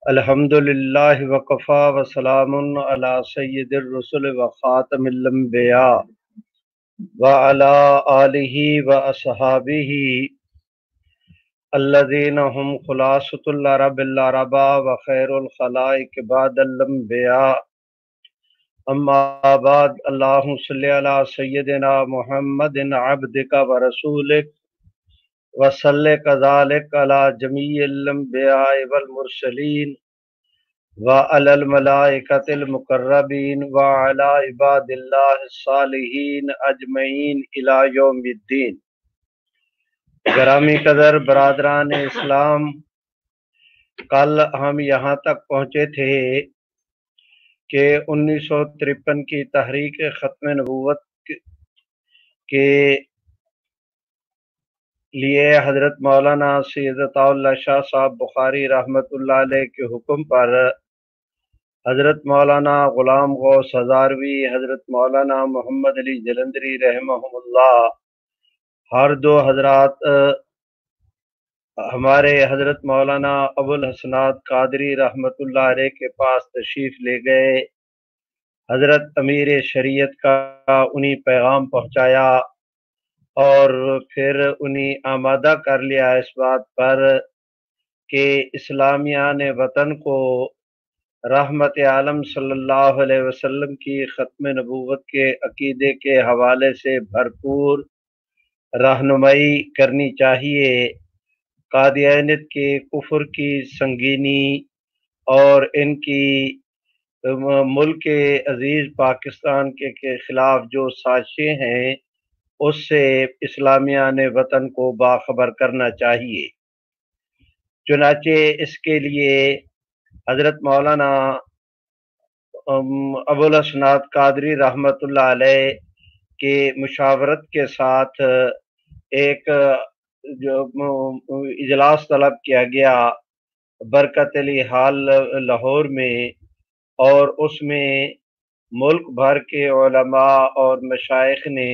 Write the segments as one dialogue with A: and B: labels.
A: الحمدللہ وکفا وسلام علی سید الرسل وخاتم الانبیاء وعلی آلہ واصحابہ الذین هم خلاصۃ العرب العربا وخیر الخلائق بعد الانبیاء اما بعد اللہم صلی علی سیدنا محمد عبدک ورسولک وصلی کذالک علی جمیع الانبیاء والمرسلین وعلی الملائکۃ المقربین وعلی عباد اللہ الصالحین اجمعین الی یوم الدین۔ گرامی قدر برادران اسلام، کل ہم یہاں تک پہنچے تھے کہ 1953 کی تحریک ختم نبوت کے لیے حضرت مولانا سید عطا اللہ شاہ صاحب بخاری رحمۃ اللہ علیہ کے حکم پر حضرت مولانا غلام غوث ہزاروی، حضرت مولانا محمد علی جلندری رحمہم اللہ، ہر دو حضرات ہمارے حضرت مولانا ابو الحسنات قادری رحمۃ اللہ علیہ کے پاس تشریف لے گئے۔ حضرت امیر شریعت کا انہیں پیغام پہنچایا اور پھر انہیں آمادہ کر لیا اس بات پر کہ اسلامیان وطن کو رحمت عالم صلی اللہ علیہ وسلم کی ختم نبوت کے عقیدے کے حوالے سے بھرپور رہنمائی کرنی چاہیے۔ قادیانیت کے کفر کی سنگینی اور ان کی ملک عزیز پاکستان کے خلاف جو سازشیں ہیں اس سے اسلامیان وطن کو باخبر کرنا چاہیے۔ چنانچہ اس کے لیے حضرت مولانا ابو الحسنات قادری رحمۃ اللہ علیہ کے مشاورت کے ساتھ ایک جو اجلاس طلب کیا گیا برکت علی ہال لاہور میں، اور اس میں ملک بھر کے علماء اور مشائخ نے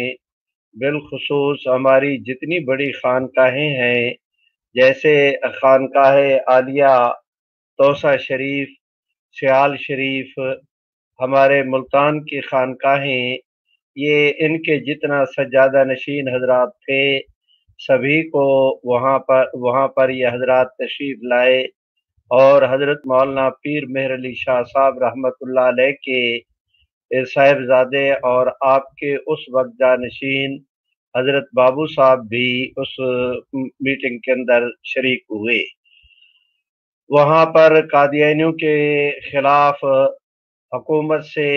A: بالخصوص ہماری جتنی بڑی خانقاہیں ہیں جیسے خانقاہ عالیہ، توسہ شریف، سیال شریف، ہمارے ملتان کی خانقاہیں، یہ ان کے جتنا سجادہ نشین حضرات تھے سبھی کو وہاں پر یہ حضرات تشریف لائے، اور حضرت مولانا پیر مہر علی شاہ صاحب رحمۃ اللہ علیہ کے صاحبزادے اور آپ کے اس وقت جانشین حضرت بابو صاحب بھی اس میٹنگ کے اندر شریک ہوئے۔ وہاں پر قادیانیوں کے خلاف حکومت سے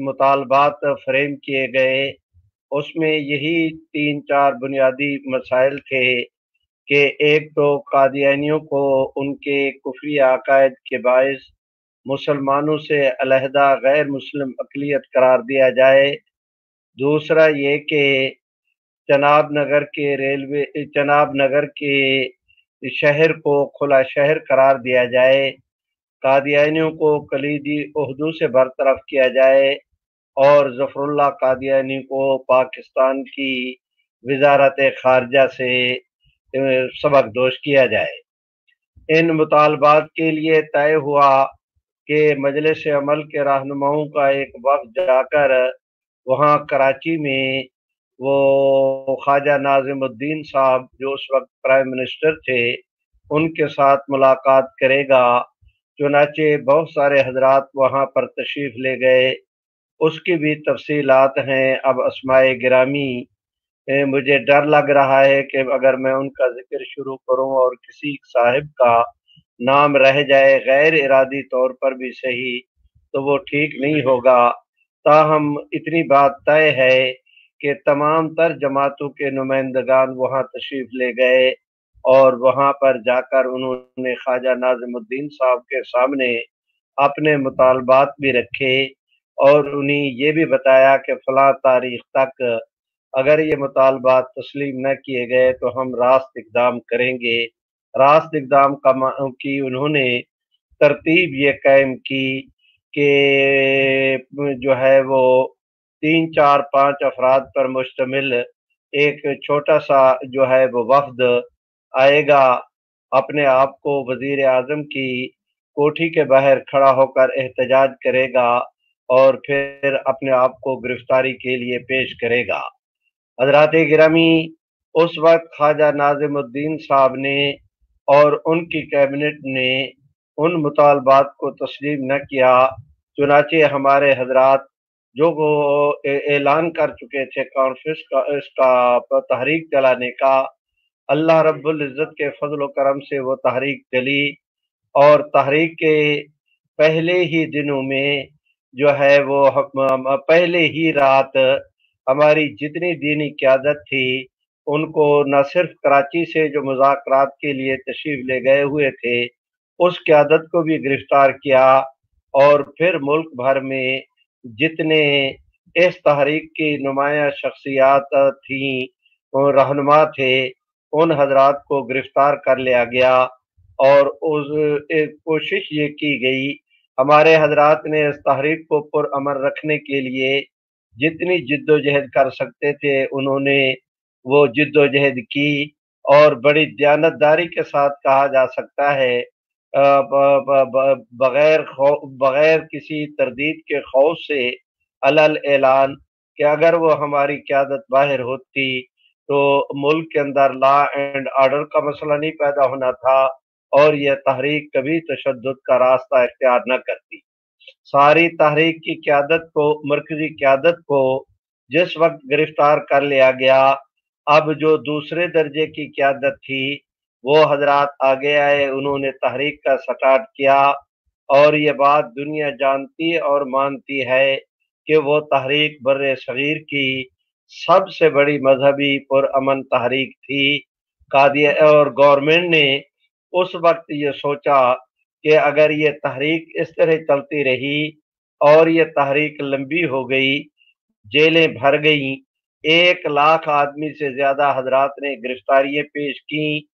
A: مطالبات فریم کیے گئے، اس میں یہی 3-4 بنیادی مسائل تھے کہ ایک تو قادیانیوں کو ان کے کفری عقائد کے باعث مسلمانوں سے علیحدہ غیر مسلم اقلیت قرار دیا جائے، دوسرا یہ کہ چناب نگر کے شہر کو کھلا شہر قرار دیا جائے، قادیانیوں کو کلیدی عہدوں سے برطرف کیا جائے، اور ظفر اللہ قادیانی کو پاکستان کی وزارت خارجہ سے سبکدوش کیا جائے۔ ان مطالبات کے لیے طے ہوا کہ مجلس عمل کے رہنماؤں کا ایک وفد جا کر وہاں کراچی میں وہ خواجہ ناظم الدین صاحب جو اس وقت پرائم منسٹر تھے ان کے ساتھ ملاقات کرے گا۔ چنانچہ بہت سارے حضرات وہاں پر تشریف لے گئے، اس کی بھی تفصیلات ہیں۔ اب اسماء گرامی مجھے ڈر لگ رہا ہے کہ اگر میں ان کا ذکر شروع کروں اور کسی صاحب کا نام رہ جائے غیر ارادی طور پر بھی صحیح تو وہ ٹھیک نہیں ہوگا۔ تاہم اتنی بات طے ہے کہ تمام تر جماعتوں کے نمائندگان وہاں تشریف لے گئے، اور وہاں پر جا کر انہوں نے خواجہ ناظم الدین صاحب کے سامنے اپنے مطالبات بھی رکھے، اور انہیں یہ بھی بتایا کہ فلاں تاریخ تک اگر یہ مطالبات تسلیم نہ کیے گئے تو ہم راست اقدام کریں گے۔ راست اقدام کی انہوں نے ترتیب یہ قائم کی کہ جو ہے وہ 3 4 5 अफराद पर मुश्तमिल एक छोटा सा जो है वो वफ़द आएगा, अपने आप को वज़ीर आज़म की कोठी के बाहर खड़ा होकर एहतजाज करेगा और फिर अपने आप को गिरफ्तारी के लिए पेश करेगा। हज़रात गिरामी, उस वक़्त ख्वाजा नाज़िमुद्दीन साहब ने और उनकी कैबिनेट ने उन मुतालबात को तस्लीम न किया, चुनाचे हमारे हज़रात जो वो ऐलान कर चुके थे कॉन्फ्रेंस का इसका तहरीक चलाने का, अल्लाह रब्बुल इज़्ज़त के फ़ज़ल व करम से वो तहरीक चली और तहरीक के पहले ही दिनों में जो है वो पहले ही रात हमारी जितनी दीनी क़यादत थी, उनको न सिर्फ कराची से जो मुज़ाकरात के लिए तशरीफ़ ले गए हुए थे, उस क़यादत को भी गिरफ्तार किया और फिर मुल्क भर में जितने इस तहरीक की नुमाया शख्सियात थीं और रहनुमा थे, उन हज़रात को गिरफ्तार कर लिया गया और उस एक कोशिश ये की गई, हमारे हज़रात ने इस तहरीक को पुरअमन रखने के लिए जितनी जिद्दोजहद कर सकते थे, उन्होंने वो जिद्दोजहद की और बड़ी दयानतदारी के साथ कहा जा सकता है बगैर किसी तरदीद के खौफ से अलल ऐलान कि अगर वो हमारी क़यादत बाहर होती तो मुल्क के अंदर लॉ एंड ऑर्डर का मसला नहीं पैदा होना था और यह तहरीक कभी तशद्दुद का रास्ता इख्तियार न करती। सारी तहरीक की क़यादत को, मरकज़ी क़यादत को जिस वक़्त गिरफ्तार कर लिया गया, अब जो दूसरे दर्जे की क़यादत थी, वो हज़रात आगे आए, उन्होंने तहरीक का स्टार्ट किया और ये बात दुनिया जानती और मानती है कि वो तहरीक बर्रे सगीर की सबसे बड़ी मजहबी पुरअमन तहरीक थी। कादिया और गवर्नमेंट ने उस वक़्त ये सोचा कि अगर ये तहरीक इस तरह चलती रही और ये तहरीक लंबी हो गई, जेलें भर गईं, 1 लाख आदमी से ज़्यादा हज़रात ने गिरफ्तारियाँ पेश की,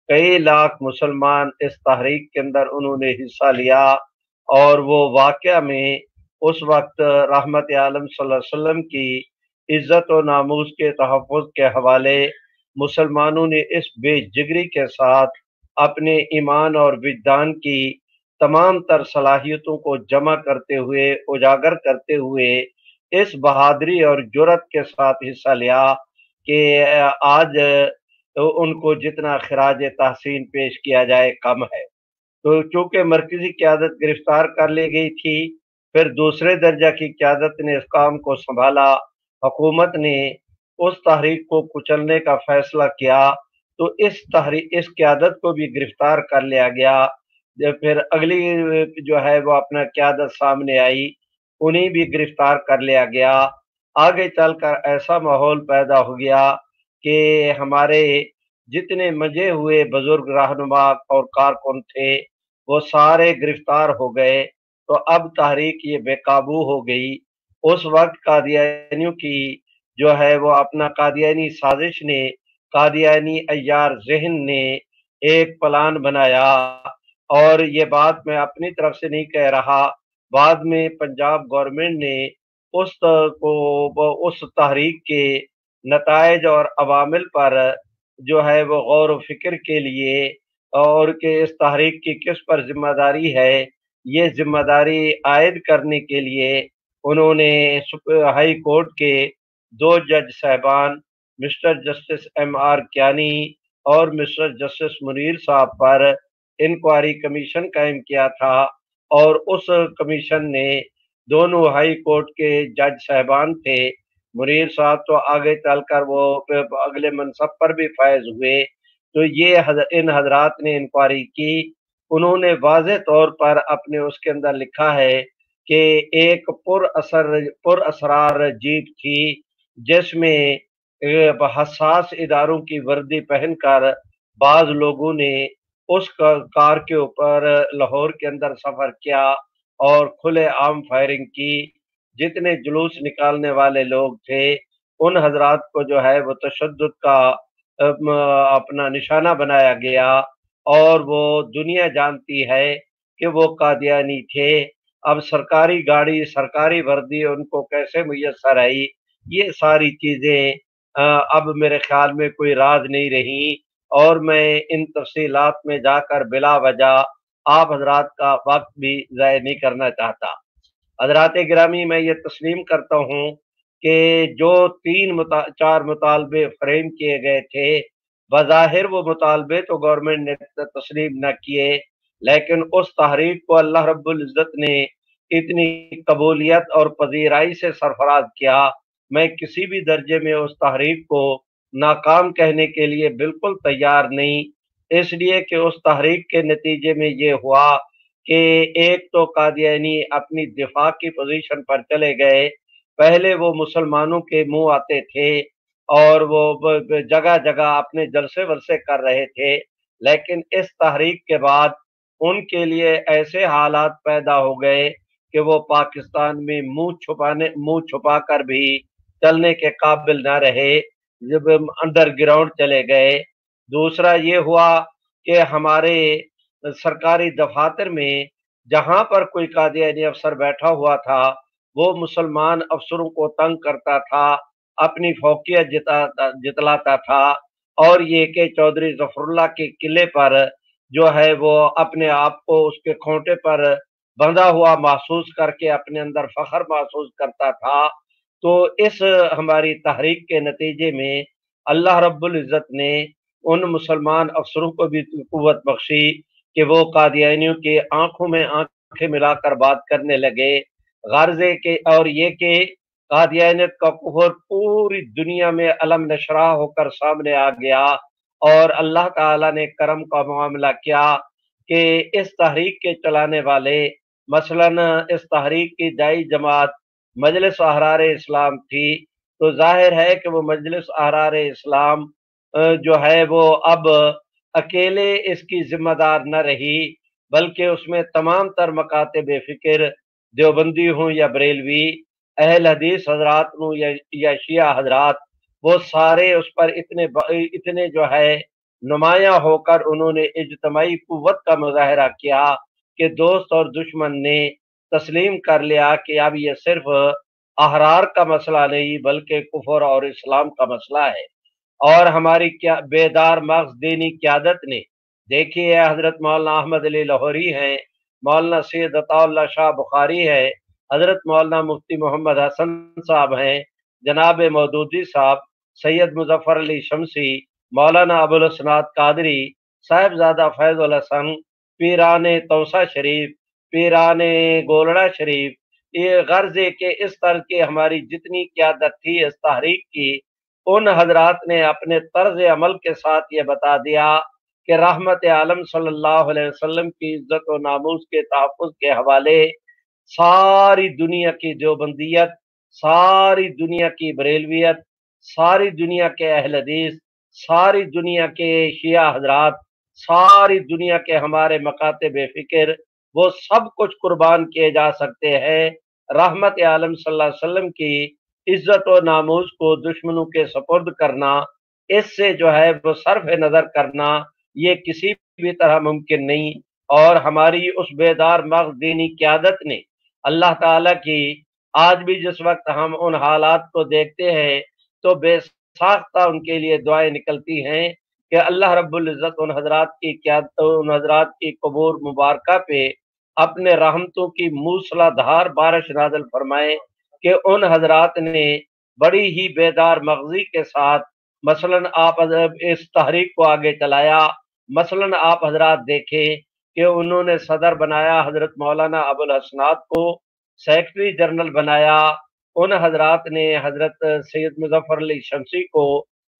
A: कई लाख मुसलमान इस तहरीक के अंदर उन्होंने हिस्सा लिया और वो वाक़या में उस वक़्त रहमत आलम सल्लल्लाहु अलैहि वसल्लम की इज़्ज़त और नामूस के तहफ़्फ़ुज़ के हवाले मुसलमानों ने इस बेजिगरी के साथ अपने ईमान और विजदान की तमाम तर सलाहियतों को जमा करते हुए, उजागर करते हुए इस बहादुरी और जुर्रत के साथ हिस्सा लिया कि आज तो उनको जितना खिराज तहसीन पेश किया जाए कम है। तो चूँकि मरकज़ी क़यादत गिरफ्तार कर ली गई थी, फिर दूसरे दर्जा की क़यादत ने इस काम को सँभाला, हुकूमत ने उस तहरीक को कुचलने का फ़ैसला किया, तो इस क़यादत को भी गिरफ्तार कर लिया गया। फिर अगली जो है वो अपना क़यादत सामने आई, उन्हें भी गिरफ्तार कर लिया गया। आगे चलकर ऐसा माहौल पैदा हो गया कि हमारे जितने मंजे हुए बुजुर्ग रहनुमा और कारकुन थे, वो सारे गिरफ्तार हो गए, तो अब तहरीक ये बेकाबू हो गई। उस वक़्त कादियानियों की जो है वो अपना कादियानी साजिश ने, कादियानी अय्यार ज़हन ने एक प्लान बनाया और ये बात मैं अपनी तरफ से नहीं कह रहा, बाद में पंजाब गवर्नमेंट ने उस तहरीक के नताइज और अवामिल पर जो है वो गौर व फ़िक्र के लिए और कि इस तहरीक की किस पर ज़िम्मेदारी है, ये ज़िम्मेदारी आयद करने के लिए उन्होंने हाई कोर्ट के 2 जज साहिबान मिस्टर जस्टिस एम.आर. कियानी और मिस्टर जस्टिस मुनीर साहब पर इंक्वायरी कमीशन कायम किया था और उस कमीशन ने दोनों हाई कोर्ट के जज साहिबान थे, मुनीर साहब तो आगे चलकर वो अगले मनसब पर भी फ़ायज़ हुए, तो इन हज़रात ने इंक्वायरी की, उन्होंने वाज़ेह तौर पर अपने उसके अंदर लिखा है कि एक पुरअसरार जीप थी, जिसमें हसास इदारों की वर्दी पहनकर बाज़ लोगों ने उस कार के ऊपर लाहौर के अंदर सफ़र किया और खुलेआम फायरिंग की। जितने जुलूस निकालने वाले लोग थे, उन हज़रात को जो है वो तशद्दुद का अपना निशाना बनाया गया और वो दुनिया जानती है कि वो कादियानी थे। अब सरकारी गाड़ी, सरकारी वर्दी उनको कैसे मुयस्सर आई, ये सारी चीज़ें अब मेरे ख़्याल में कोई राज़ नहीं रही, और मैं इन तफ़सीलात में जाकर बिला वजह आप हज़रात का वक़्त भी ज़ाय नहीं करना चाहता। हज़रात गिरामी, मैं ये तस्लीम करता हूँ कि जो 4 मुतालबे फ़्रेम किए गए थे, बज़ाहिर वो मुतालबे तो गवर्नमेंट ने तस्लीम न किए, लेकिन उस तहरीक को अल्लाह रब्बुल इज़्ज़त ने इतनी कबूलियत और पज़ीराई से सरफ़राज़ किया, मैं किसी भी दर्जे में उस तहरीक को नाकाम कहने के लिए बिल्कुल तैयार नहीं। इसलिए कि उस तहरीक के नतीजे में ये हुआ कि एक तो कादियानी अपनी दिफा की पोजीशन पर चले गए। पहले वो मुसलमानों के मुँह आते थे और वो जगह-जगह अपने जलसे-वलसे कर रहे थे। लेकिन इस तहरीक के बाद उनके लिए ऐसे हालात पैदा हो गए कि वो पाकिस्तान में मुँह छुपाकर भी चलने के काबिल ना रहे, जब अंडरग्राउंड चले गए। दूसरा ये हुआ कि हमारे सरकारी दफ़ातर में जहाँ पर कोई कादियानी अफ़सर बैठा हुआ था, वो मुसलमान अफ़सरों को तंग करता था, अपनी फ़ौक़ियत जितलाता था, और ये कि चौधरी ज़फ़रुल्लाह के किले पर जो है वो अपने आप को उसके खोंटे पर बंधा हुआ महसूस करके अपने अंदर फ़ख्र महसूस करता था। तो इस हमारी तहरीक के नतीजे में अल्लाह रब्बुल इज़्ज़त ने उन मुसलमान अफ़सरों को भी क़ुव्वत बख्शी कि वो कादियानियों की आँखों में आँखें मिलाकर बात करने लगे। ग़र्ज़े के और ये कि कादियानियत का कुफ़र पूरी दुनिया में अलम नशरा होकर सामने आ गया, और अल्लाह ताला ने करम का मामला किया कि इस तहरीक के चलाने वाले, मसलन इस तहरीक की दाई जमात मजलिस अहरार इस्लाम थी, तो ज़ाहिर है कि वो मजलिस अहरार इस्लाम जो है वो अब अकेले इसकी ज़िम्मेदार न रही, बल्कि उसमें तमाम तर मकातिब फ़िक्र, देवबंदी हों या बरेलवी, अहल हदीस हज़रात हों या शिया हज़रात, वो सारे उस पर इतने जो है नुमायाँ होकर उन्होंने इज्तिमाई क़ुव्वत का मुज़ाहरा किया कि दोस्त और दुश्मन ने तस्लीम कर लिया कि अब ये सिर्फ़ अहरार का मसला नहीं, बल्कि कुफ़र और इस्लाम का मसला है। और हमारी क्या बेदार मग़ज़ दीनी क़यादत ने, देखिए हज़रत मौलाना अहमद अली लाहौरी हैं, मौलाना सैयद अताउल्लाह शाह बुखारी है, हज़रत मौलाना मुफ्ती मोहम्मद हसन साहब हैं, जनाब मौदूदी साहब, सैयद मुज़फ़्फ़र अली शमसी, मौलाना अबुल हसनात कादरी, साहिबज़ादा फैज़ुल हसन, पीराने तौसा शरीफ, पीराने गोलड़ा शरीफ, ये ग़र्ज़े के इस तरह की हमारी जितनी क़यादत थी इस तहरीक की, उन हज़रात ने अपने तर्ज़ अमल के साथ ये बता दिया कि रहमत आलम सल्लल्लाहु अलैहि वसल्लम की इज़्ज़त और नामूस के तहफ़्फ़ुज़ के हवाले सारी दुनिया की देवबंदियत, सारी दुनिया की बरेलवियत, सारी दुनिया के अहल हदीस, सारी दुनिया के शिया हज़रात, सारी दुनिया के हमारे मकातिब फ़िक्र, वो सब कुछ कुर्बान किए जा सकते हैं। रहमत आलम सल्लल्लाहु अलैहि वसल्लम की इज़्ज़त और नामूस को दुश्मनों के सुपुर्द करना, इससे जो है वो सर्फ़ नज़र करना, ये किसी भी तरह मुमकिन नहीं। और हमारी उस बेदार मग़ज़ दीनी क़यादत ने अल्लाह ताला की, आज भी जिस वक़्त हम उन हालात को देखते हैं, तो बेसाख्ता उनके लिए दुआएँ निकलती हैं कि अल्लाह रब्बुल इज़्ज़त उन हज़रात की कब्र मुबारका पे अपने रहमतों की मूसलाधार बारिश नाज़िल फरमाए कि उन हज़रात ने बड़ी ही बेदार मग़ज़ी के साथ मसलन आप इस तहरीक को आगे चलाया। मसलन आप हज़रात देखें कि उन्होंने सदर बनाया हज़रत मौलाना अबुल हसनात को, सेक्रेटरी जनरल बनाया उन हज़रात ने हज़रत सैयद मुज़फ़्फ़र अली शमसी को,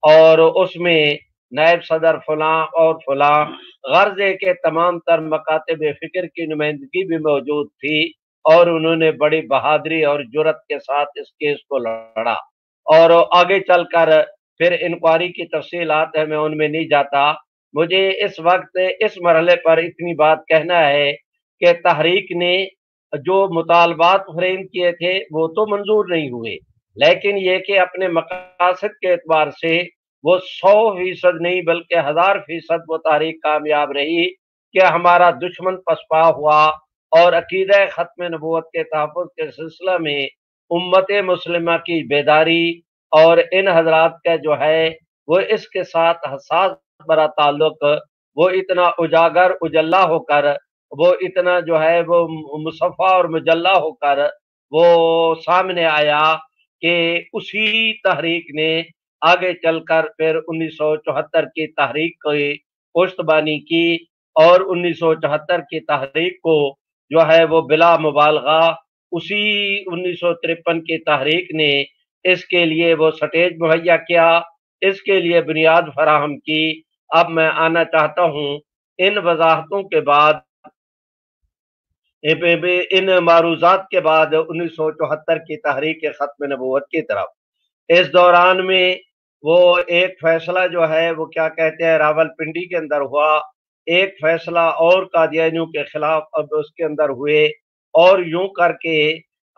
A: और उसमें नायब सदर फलां और फलां, ग़र्ज़े के तमाम तर मकातिब फ़िक्र की नुमाइंदगी भी मौजूद थी, और उन्होंने बड़ी बहादुरी और जुर्रत के साथ इस केस को लड़ा। और आगे चलकर फिर इंक्वायरी की तफ़सीलात है, मैं उनमें नहीं जाता। मुझे इस वक़्त इस मरहले पर इतनी बात कहना है कि तहरीक ने जो मुतालबात फ़्रेम किए थे, वो तो मंज़ूर नहीं हुए, लेकिन ये कि अपने मकासद के एतबार से वो 100% नहीं बल्कि 1000% वो तहरीक कामयाब रही कि हमारा दुश्मन पसपा हुआ اور عقیدہ ختم نبوت کے تحفظ کے سلسلہ میں امت مسلمہ کی بیداری اور ان حضرات کا جو ہے وہ اس کے ساتھ حساس برا تعلق، وہ اتنا اجاگر اجلا ہو کر، وہ اتنا جو ہے وہ مصفہ اور مجلہ ہو کر وہ سامنے آیا کہ اسی تحریک نے آگے چل کر پھر 1974 کی تحریک کی پشتبانی کی، اور 1974 کی تحریک کو جو ہے وہ بلا مبالغہ اسی 1953 کی تحریک نے اس کے لیے وہ سٹیج مہیا کیا، اس کے لیے بنیاد فراہم کی۔ اب میں آنا چاہتا ہوں ان وضاحتوں کے بعد، ان معروضات کے بعد 1974 کی تحریک ختم نبوت کی طرف۔ اس دوران میں وہ ایک فیصلہ جو ہے وہ کیا کہتے ہیں راول پنڈی کے اندر ہوا، ایک فیصلہ اور قادیانیوں کے خلاف اب اس کے اندر ہوئے، اور یوں کر کے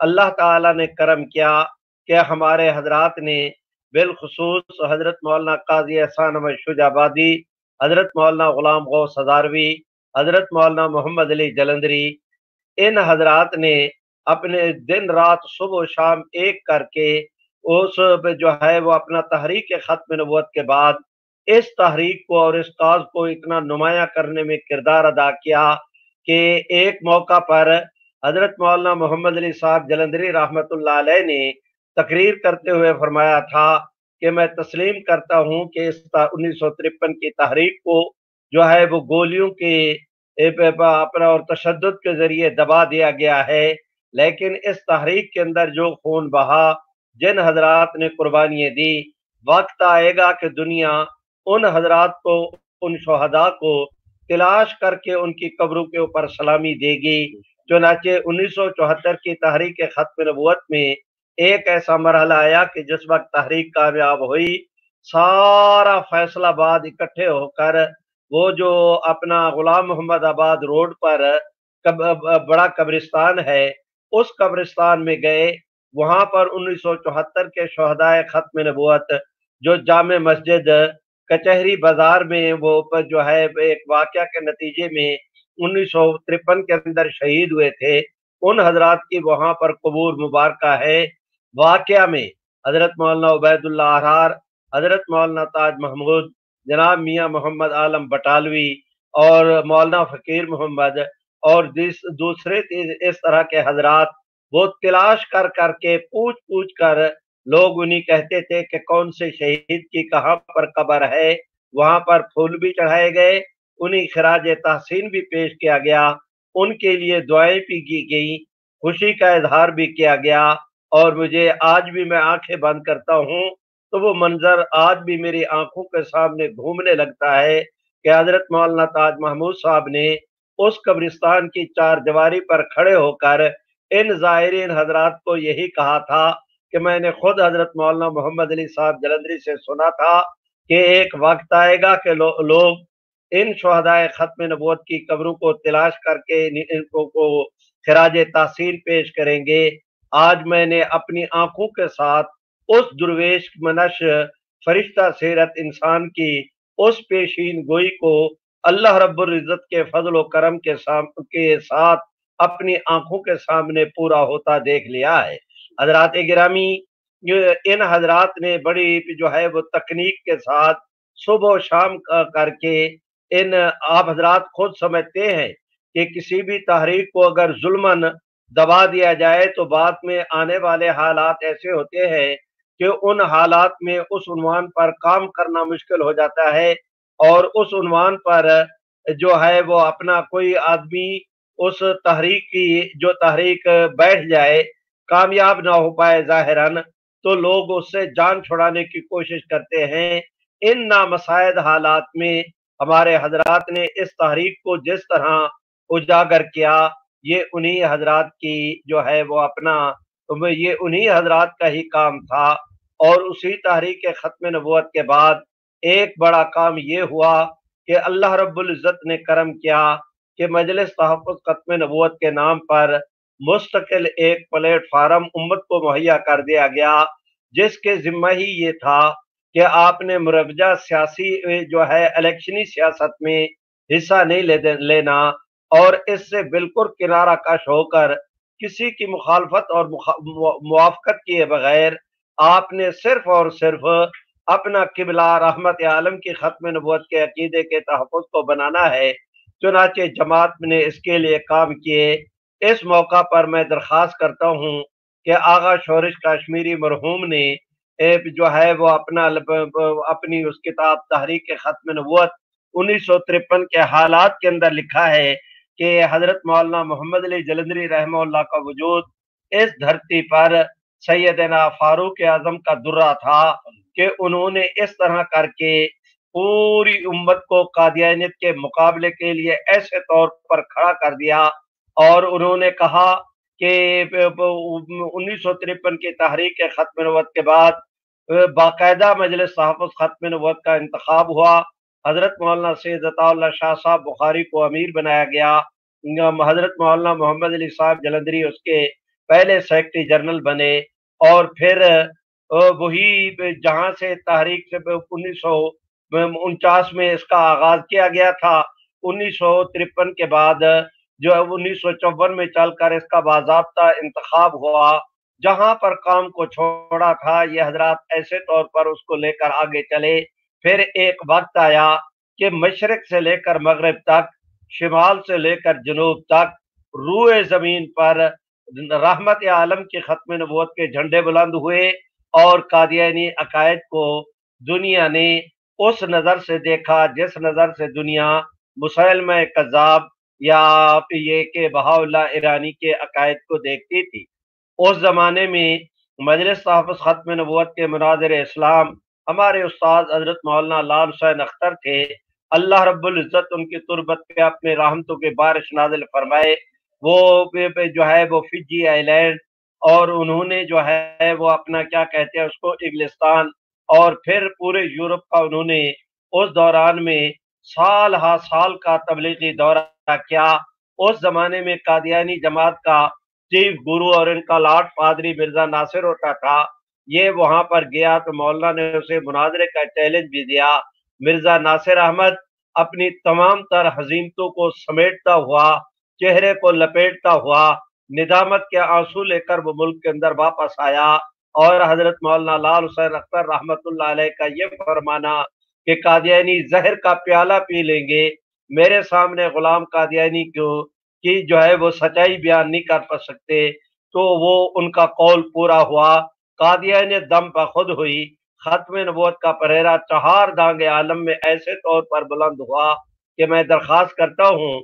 A: اللہ تعالیٰ نے کرم کیا کہ ہمارے حضرات نے بالخصوص حضرت مولانا قاضی احسان احمد شجاع آبادی، حضرت مولانا غلام غوث ہزاروی، حضرت مولانا محمد علی جلندری، ان حضرات نے اپنے دن رات صبح و شام ایک کر کے اس جو ہے وہ اپنا تحریک ختم نبوت کے بعد اس تحریک کو اور اس کاز کو اتنا نمایاں کرنے میں کردار ادا کیا کہ ایک موقع پر حضرت مولانا محمد علی صاحب جلندری رحمت اللہ علیہ نے تقریر کرتے ہوئے فرمایا تھا کہ میں تسلیم کرتا ہوں کہ اس 1953 کی تحریک کو جو ہے وہ گولیوں کے اپنا اور تشدد کے ذریعے دبا دیا گیا ہے، لیکن اس تحریک کے اندر جو خون بہا، جن حضرات نے قربانیاں دی، وقت آئے گا کہ دنیا ان حضرات کو، ان شہداء کو تلاش کر کے ان کی قبروں کے اوپر سلامی دے گی۔ چنانچہ 1974 کی تحریک ختم نبوت میں ایک ایسا مرحلہ آیا کہ جس وقت تحریک کامیاب ہوئی، سارا فیصل آباد اکٹھے ہو کر وہ جو اپنا غلام محمد آباد روڈ پر بڑا قبرستان ہے اس قبرستان میں گئے۔ وہاں پر 1974 کے شہداء ختم نبوت جو جامع مسجد کچہری بازار میں وہ جو ہے ایک واقعہ کے نتیجے میں 1953 کے اندر شہید ہوئے تھے، ان حضرات کی وہاں پر قبور مبارکہ ہے۔ واقعہ میں حضرت مولانا عبید اللہ احرار، حضرت مولانا تاج محمود، جناب میاں محمد عالم بٹالوی اور مولانا فقیر محمد اور دوسرے اس طرح کے حضرات وہ تلاش کر کر کے پوچھ کر لوگ انہیں کہتے تھے کہ کون سے شہید کی کہاں پر قبر ہے، وہاں پر پھول بھی چڑھائے گئے، انہیں خراج تحسین بھی پیش کیا گیا، ان کے لیے دعائیں بھی کی گئی، خوشی کا اظہار بھی کیا گیا، اور مجھے آج بھی میں آنکھیں بند کرتا ہوں تو وہ منظر آج بھی میری آنکھوں کے سامنے گھومنے لگتا ہے کہ حضرت مولانا تاج محمود صاحب نے اس قبرستان کی چار دیواری پر کھڑے ہو کر ان زائرین حضرات کو یہی کہا تھا کہ میں نے خود حضرت مولانا محمد علی صاحب جلندری سے سنا تھا کہ ایک وقت آئے گا کہ لوگ ان شہداء ختم نبوت کی قبروں کو تلاش کر کے ان کو خراج تحسین پیش کریں گے۔ آج میں نے اپنی آنکھوں کے ساتھ اس درویش منش فرشتہ سیرت انسان کی اس پیشین گوئی کو اللہ رب العزت کے فضل و کرم کے ساتھ اپنی آنکھوں کے سامنے پورا ہوتا دیکھ لیا ہے۔ حضرات گرامی، ان حضرات نے بڑی جو ہے وہ تکنیک کے ساتھ صبح و شام کر کے آپ حضرات خود سمجھتے ہیں کہ کسی بھی تحریک کو اگر ظلماً دبا دیا جائے تو بعد میں آنے والے حالات ایسے ہوتے ہیں کہ ان حالات میں اس عنوان پر کام کرنا مشکل ہو جاتا ہے، اور اس عنوان پر جو ہے وہ اپنا کوئی آدمی اس تحریک کی جو تحریک بیٹھ جائے کامیاب نہ ہو پائے ظاہراً تو لوگ اس سے جان چھڑانے کی کوشش کرتے ہیں۔ ان نامساعد حالات میں ہمارے حضرات نے اس تحریک کو جس طرح اجاگر کیا، یہ انہی حضرات کی جو ہے وہ اپنا یہ انہی حضرات کا ہی کام تھا۔ اور اسی تحریک ختم نبوت کے بعد ایک بڑا کام یہ ہوا کہ اللہ رب العزت نے کرم کیا کہ مجلس تحفظ ختم نبوت کے نام پر مستقل ایک پلیٹ فارم امت کو مہیا کر دیا گیا، جس کے ذمہ ہی یہ تھا کہ آپ نے مروجہ سیاسی جو ہے الیکشنی سیاست میں حصہ نہیں لینا، اور اس سے بالکل کنارہ کش ہو کر کسی کی مخالفت اور موافقت کیے بغیر آپ نے صرف اور صرف اپنا قبلہ رحمت عالم کی ختم نبوت کے عقیدے کے تحفظ کو بنانا ہے۔ چنانچہ جماعت نے اس کے لیے کام کیے۔ اس موقع پر میں درخواست کرتا ہوں کہ آغا شورش کشمیری مرحوم نے جو ہے وہ اپنی اس کتاب تحریک ختم نبوت 1953 کے حالات کے اندر لکھا ہے کہ حضرت مولانا محمد علی جلندری رحمہ اللہ کا وجود اس دھرتی پر سیدنا فاروق اعظم کا درہ تھا کہ انہوں نے اس طرح کر کے پوری امت کو قادیانیت کے مقابلے کے لیے ایسے طور پر کھڑا کر دیا، اور انہوں نے کہا کہ 1953 کی تحریک ختم نبوت کے بعد باقاعدہ مجلس تحفظ ختم نبوت کا انتخاب ہوا۔ حضرت مولانا سید عطا اللہ شاہ صاحب بخاری کو امیر بنایا گیا، حضرت مولانا محمد علی صاحب جلندری اس کے پہلے سیکرٹری جنرل بنے، اور پھر وہی جہاں سے تحریک سے 1949 میں اس کا آغاز کیا گیا تھا، 1953 کے بعد جو 1954 میں چل کر اس کا باضابطہ انتخاب ہوا۔ جہاں پر کام کو چھوڑا تھا یہ حضرات ایسے طور پر اس کو لے کر آگے چلے۔ پھر ایک وقت آیا کہ مشرق سے لے کر مغرب تک، شمال سے لے کر جنوب تک روئے زمین پر رحمت عالم کی ختم نبوت کے جھنڈے بلند ہوئے، اور قادیانی عقائد کو دنیا نے اس نظر سے دیکھا جس نظر سے دنیا مسلمہ کذاب یا یہ کہ بہاءاللہ ایرانی کے عقائد کو دیکھتی تھی۔ اس زمانے میں مجلس تحفظ ختم نبوت کے مناظر اسلام ہمارے استاد حضرت مولانا لال حسین اختر تھے، اللہ رب العزت ان کی تربت پہ اپنے رحمتوں کے بارش نازل فرمائے۔ وہ جو ہے وہ فجی آئی لینڈ، اور انہوں نے جو ہے وہ اپنا کیا کہتے ہیں اس کو انگلستان، اور پھر پورے یورپ کا انہوں نے اس دوران میں سال ہا سال کا تبلیغی دورہ کیا۔ اس زمانے میں قادیانی جماعت کا چیف گرو اور ان کا لاٹ پادری مرزا ناصر ہوتا تھا۔ یہ وہاں پر گیا تو مولانا نے اسے مناظرے کا چیلنج بھی دیا۔ مرزا ناصر احمد اپنی تمام تر حزینتوں کو سمیٹتا ہوا، چہرے کو لپیٹتا ہوا، ندامت کے آنسو لے کر وہ ملک کے اندر واپس آیا، اور حضرت مولانا لال حسین اختر رحمت اللہ علیہ کا یہ فرمانا کہ قادیانی زہر کا پیالہ پی لیں گے، میرے سامنے غلام قادیانی کی جو ہے وہ سچائی بیان نہیں کر سکتے، تو وہ ان کا قول پورا ہوا۔ قادیانیت دم بخود ہوئی، ختم نبوت کا پریرا چہار دانگ عالم میں ایسے طور پر بلند ہوا کہ میں درخواست کرتا ہوں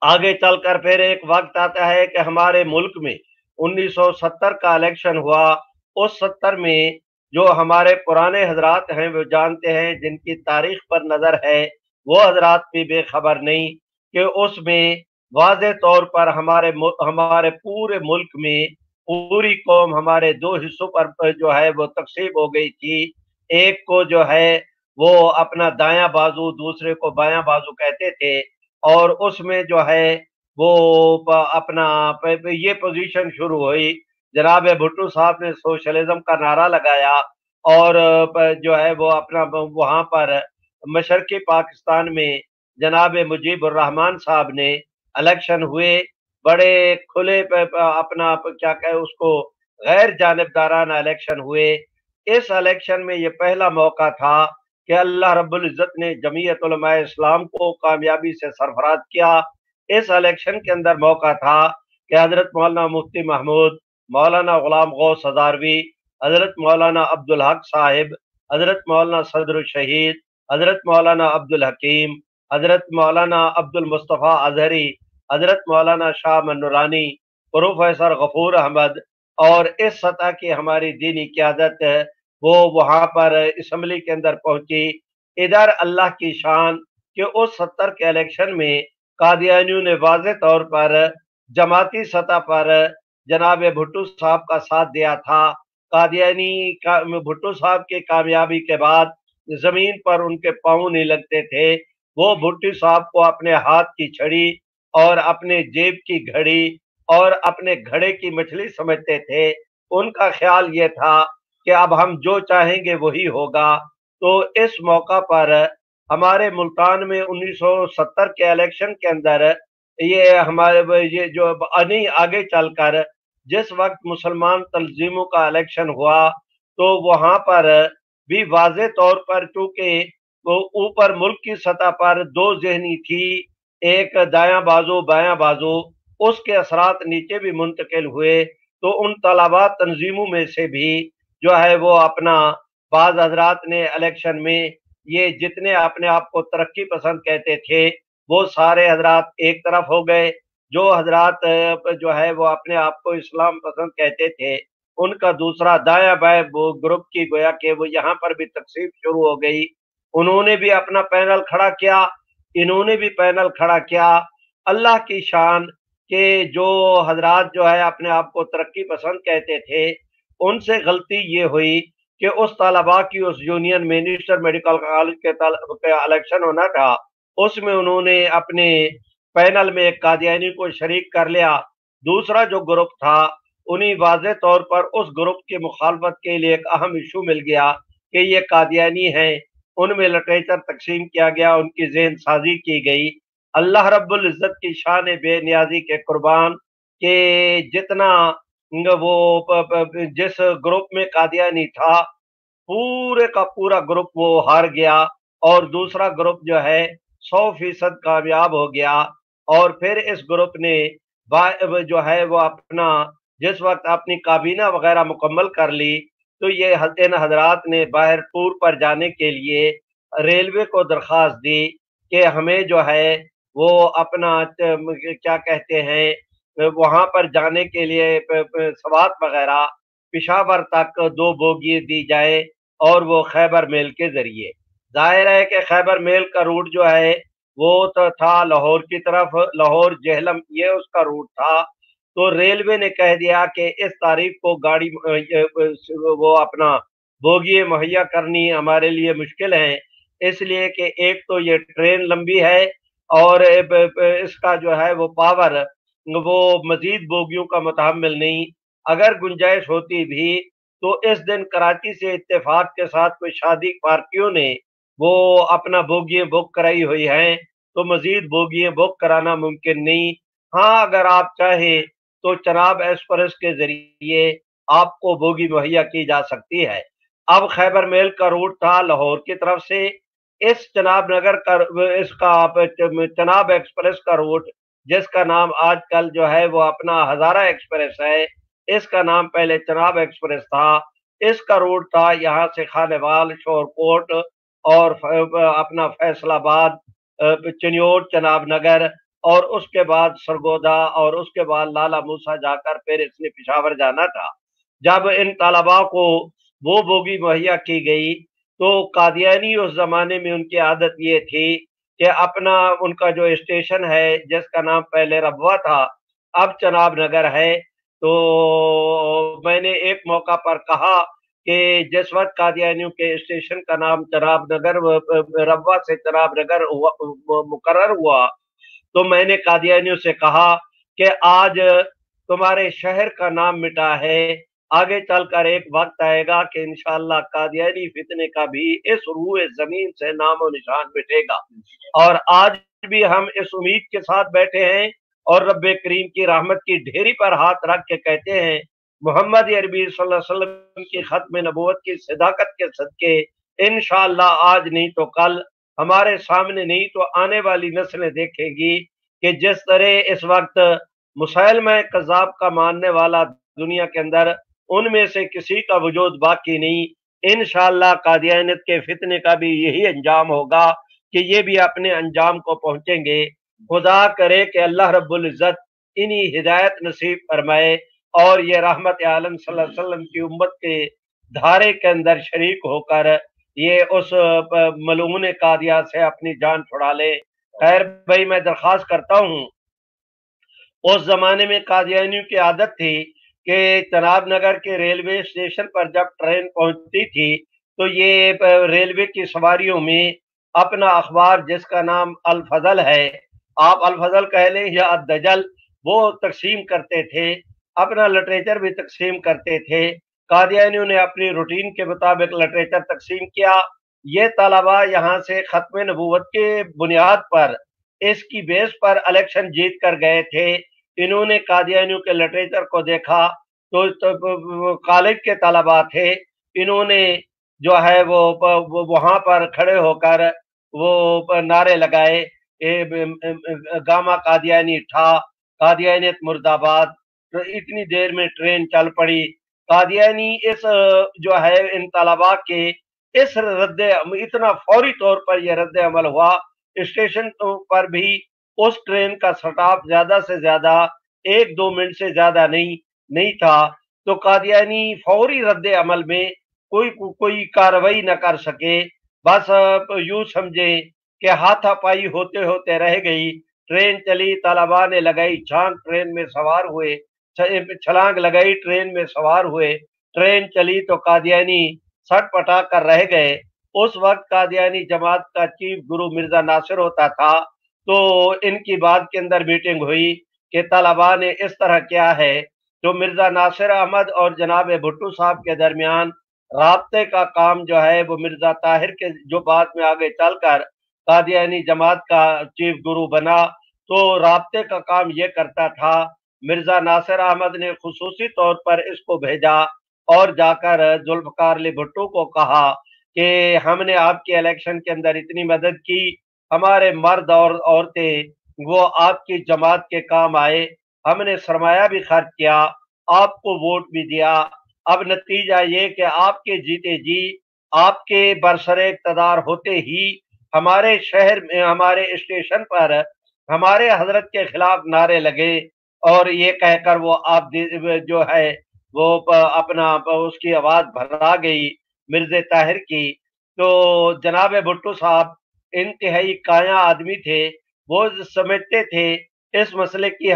A: آگے چل کر پھر ایک وقت آتا ہے کہ ہمارے ملک میں 1970 کا الیکشن ہوا۔ اس 70 میں جو ہمارے پرانے حضرات ہیں وہ جانتے ہیں، جن کی تاریخ پر نظر ہے وہ حضرات بھی بے خبر نہیں کہ اس میں واضح طور پر ہمارے پورے ملک میں پوری قوم ہمارے دو حصوں پر جو ہے وہ تقسیم ہو گئی تھی۔ ایک کو جو ہے وہ اپنا دایاں بازو، دوسرے کو بایاں بازو کہتے تھے، اور اس میں جو ہے وہ اپنا یہ پوزیشن شروع ہوئی، جناب بھٹو صاحب نے سوشلزم کا نعرہ لگایا، اور جو ہے وہ اپنا وہاں پر مشرقی پاکستان میں جناب مجیب الرحمان صاحب نے الیکشن ہوئے، بڑے کھلے اپنا کیا کہ اس کو غیر جانبدارانہ الیکشن ہوئے۔ اس الیکشن میں یہ پہلا موقع تھا کہ اللہ رب العزت نے جمعیت علماء اسلام کو کامیابی سے سرفراز کیا۔ اس الیکشن کے اندر موقع تھا کہ حضرت مولانا مفتی محمود، مولانا غلام غوث ہزاروی، حضرت مولانا عبدالحق صاحب، حضرت مولانا صدر الشہید، حضرت مولانا عبدالحکیم، حضرت مولانا عبد المصطفیٰ اظہری، حضرت مولانا شاہ منورانی، پروفیسر غفور احمد، اور اس سطح کی ہماری دینی قیادت وہ وہاں پر اسمبلی کے اندر پہنچی۔ ادھر اللہ کی شان کہ اس 70 کے الیکشن میں قادیانیوں نے واضح طور پر جماعتی سطح پر جناب بھٹو صاحب کا ساتھ دیا تھا۔ قادیانی بھٹو صاحب کی کامیابی کے بعد زمین پر ان کے پاؤں نہیں لگتے تھے، وہ بھٹو صاحب کو اپنے ہاتھ کی چھڑی اور اپنے جیب کی گھڑی اور اپنے گھڑے کی مچھلی سمجھتے تھے۔ ان کا خیال یہ تھا کہ اب ہم جو چاہیں گے وہی ہوگا۔ تو اس موقع پر ہمارے ملتان میں 1970 کے الیکشن کے اندر یہ ہمارے یہ جو نہیں آگے چل کر جس وقت مسلمان تنظیموں کا الیکشن ہوا تو وہاں پر بھی واضح طور پر چونکہ وہ اوپر ملک کی سطح پر دو ذہنی تھی، ایک دایاں بازو بایاں بازو، اس کے اثرات نیچے بھی منتقل ہوئے، تو ان طلباء تنظیموں میں سے بھی جو ہے وہ اپنا بعض حضرات نے الیکشن میں یہ جتنے اپنے آپ کو ترقی پسند کہتے تھے وہ سارے حضرات ایک طرف ہو گئے، جو حضرات جو ہے وہ اپنے آپ کو اسلام پسند کہتے تھے ان کا دوسرا دایاں بائیں گروپ کی گویا کہ وہ یہاں پر بھی تقسیم شروع ہو گئی، انہوں نے بھی اپنا پینل کھڑا کیا، انہوں نے بھی پینل کھڑا کیا۔ اللہ کی شان کہ جو حضرات جو ہے اپنے آپ کو ترقی پسند کہتے تھے ان سے غلطی یہ ہوئی کہ اس طلباء کی اس یونین منسٹر میڈیکل کالج کے الیکشن ہونا تھا، اس میں انہوں نے اپنے پینل میں ایک قادیانی کو شریک کر لیا، دوسرا جو گروپ تھا انہیں واضح طور پر اس گروپ کی مخالفت کے لیے ایک اہم ایشو مل گیا کہ یہ قادیانی ہیں، ان میں لٹریچر تقسیم کیا گیا، ان کی ذہن سازی کی گئی۔ اللہ رب العزت کی شان بے نیازی کے قربان کہ جتنا وہ جس گروپ میں قادیانی تھا پورے کا پورا گروپ وہ ہار گیا اور دوسرا گروپ جو ہے 100% کامیاب ہو گیا، اور پھر اس گروپ نے جو ہے وہ اپنا جس وقت اپنی کابینہ وغیرہ مکمل کر لی تو یہ ان حضرات نے باہر ٹور پر جانے کے لیے ریلوے کو درخواست دی کہ ہمیں جو ہے وہ اپنا کیا کہتے ہیں وہاں پر جانے کے لیے سوات وغیرہ پشاور تک 2 بوگی دی جائے اور وہ خیبر میل کے ذریعے، ظاہر ہے کہ خیبر میل کا روٹ جو ہے وہ تو تھا لاہور کی طرف، لاہور جہلم یہ اس کا روٹ تھا، تو ریلوے نے کہہ دیا کہ اس تاریخ کو گاڑی وہ اپنا بوگی مہیا کرنی ہمارے لیے مشکل ہے، اس لیے کہ ایک تو یہ ٹرین لمبی ہے اور اس کا جو ہے وہ پاور وہ مزید بوگیوں کا متحمل نہیں، اگر گنجائش ہوتی بھی تو اس دن کراچی سے اتفاق کے ساتھ کوئی شادی پارٹیوں نے وہ اپنا بوگیاں بک کرائی ہوئی ہیں تو مزید بوگیاں بک کرانا ممکن نہیں۔ ہاں اگر آپ چاہیں تو چناب ایکسپریس کے ذریعے آپ کو بوگی مہیا کی جا سکتی ہے۔ اب خیبر میل کا روٹ تھا لاہور کی طرف سے، اس چناب نگر کا اس کا چناب ایکسپریس کا روٹ جس کا نام آج کل جو ہے وہ اپنا ہزارہ ایکسپریس ہے، اس کا نام پہلے چناب ایکسپریس تھا، اس کا روٹ تھا یہاں سے خانوال، شورکوٹ اور اپنا فیصل آباد، چنیوٹ، چناب نگر اور اس کے بعد سرگودا اور اس کے بعد لالا موسیٰ جا کر پھر اس نے پشاور جانا تھا۔ جب ان طلباء کو وہ بوگی مہیا کی گئی تو قادیانی اس زمانے میں ان کی عادت یہ تھی کہ اپنا ان کا جو اسٹیشن ہے جس کا نام پہلے ربوہ تھا اب چناب نگر ہے، تو میں نے ایک موقع پر کہا کہ جس وقت قادیانیوں کے اسٹیشن کا نام چناب نگر ربوہ سے چناب نگر مقرر ہوا تو میں نے قادیانیوں سے کہا کہ آج تمہارے شہر کا نام مٹا ہے، آگے چل کر ایک وقت آئے گا کہ انشاءاللہ قادیانی فتنے کا بھی اس روح زمین سے نام و نشان مٹے گا، اور آج بھی ہم اس امید کے ساتھ بیٹھے ہیں اور رب کریم کی رحمت کی ڈھیری پر ہاتھ رکھ کے کہتے ہیں محمد عربی صلی اللہ علیہ وسلم کی ختم نبوت کی صداقت کے صدقے انشاءاللہ آج نہیں تو کل ہمارے سامنے نہیں تو آنے والی نسلیں دیکھیں گی کہ جس طرح اس وقت مسلمہ کذاب کا ماننے والا دنیا کے اندر ان میں سے کسی کا وجود باقی نہیں، انشاءاللہ قادیانیت کے فتنے کا بھی یہی انجام ہوگا کہ یہ بھی اپنے انجام کو پہنچیں گے۔ خدا کرے کہ اللہ رب العزت انہی ہدایت نصیب فرمائے اور یہ رحمت عالم صلی اللہ علیہ وسلم کی امت کے دھارے کے اندر شریک ہو کر یہ اس ملعون قادیہ سے اپنی جان چھڑا لے۔ خیر بھائی میں درخواست کرتا ہوں، اس زمانے میں قادیانیوں کی عادت تھی کہ چناب نگر کے ریلوے اسٹیشن پر جب ٹرین پہنچتی تھی تو یہ ریلوے کی سواریوں میں اپنا اخبار جس کا نام الفضل ہے، آپ الفضل کہہ لیں یا الدجل، وہ تقسیم کرتے تھے، اپنا لٹریچر بھی تقسیم کرتے تھے۔ قادیانیوں نے اپنی روٹین کے مطابق لٹریچر تقسیم کیا، یہ طلبا یہاں سے ختم نبوت کے بنیاد پر اس کی بیس پر الیکشن جیت کر گئے تھے۔ انہوں نے قادیانیوں کے لٹریچر کو دیکھا تو کالج کے طلبا تھے، انہوں نے جو ہے وہ وہاں پر کھڑے ہو کر وہ نعرے لگائے، گاما قادیانی تھا، قادیانیت مرد آباد۔ تو اتنی دیر میں ٹرین چل پڑی۔ قادیانی اس جو ہے ان طلبا کے اس اتنا فوری طور پر یہ رد عمل ہوا، اسٹیشن پر بھی اس ٹرین کا سٹاپ زیادہ سے زیادہ 1-2 منٹ سے زیادہ نہیں تھا۔ تو قادیانی فوری رد عمل میں کوئی کارروائی نہ کر سکے، بس یوں سمجھے کہ ہاتھا پائی ہوتے ہوتے رہ گئی۔ ٹرین چلی، طلبا نے لگائی چھلانگ، ٹرین میں سوار ہوئے، چھلانگ لگائی، ٹرین میں سوار ہوئے، ٹرین چلی تو قادیانی سٹ پٹا کر رہ گئے۔ اس وقت قادیانی جماعت کا چیف گرو مرزا ناصر ہوتا تھا، تو ان کی بات کے اندر میٹنگ ہوئی کہ طلبا نے اس طرح کیا ہے، تو مرزا ناصر احمد اور جناب بھٹو صاحب کے درمیان رابطے کا کام جو ہے وہ مرزا طاہر کے جو بعد میں آگے چل کر قادیانی جماعت کا چیف گرو بنا، تو رابطے کا کام یہ کرتا تھا۔ مرزا ناصر احمد نے خصوصی طور پر اس کو بھیجا اور جا کر ذوالفقار علی بھٹو کو کہا کہ ہم نے آپ کے الیکشن کے اندر اتنی مدد کی، ہمارے مرد اور عورتیں وہ آپ کی جماعت کے کام آئے، ہم نے سرمایہ بھی خرچ کیا، آپ کو ووٹ بھی دیا، اب نتیجہ یہ کہ آپ کے جیتے جی، آپ کے برسر اقتدار ہوتے ہی ہمارے شہر میں، ہمارے اسٹیشن پر ہمارے حضرت کے خلاف نعرے لگے، اور یہ کہہ کر وہ آپ جو ہے وہ اپنا اس کی آواز بھرا گئی مرزا طاہر کی۔ تو جناب بھٹو صاحب انتہائی کایا آدمی تھے، وہ سمجھتے تھے، اس مسئلے کی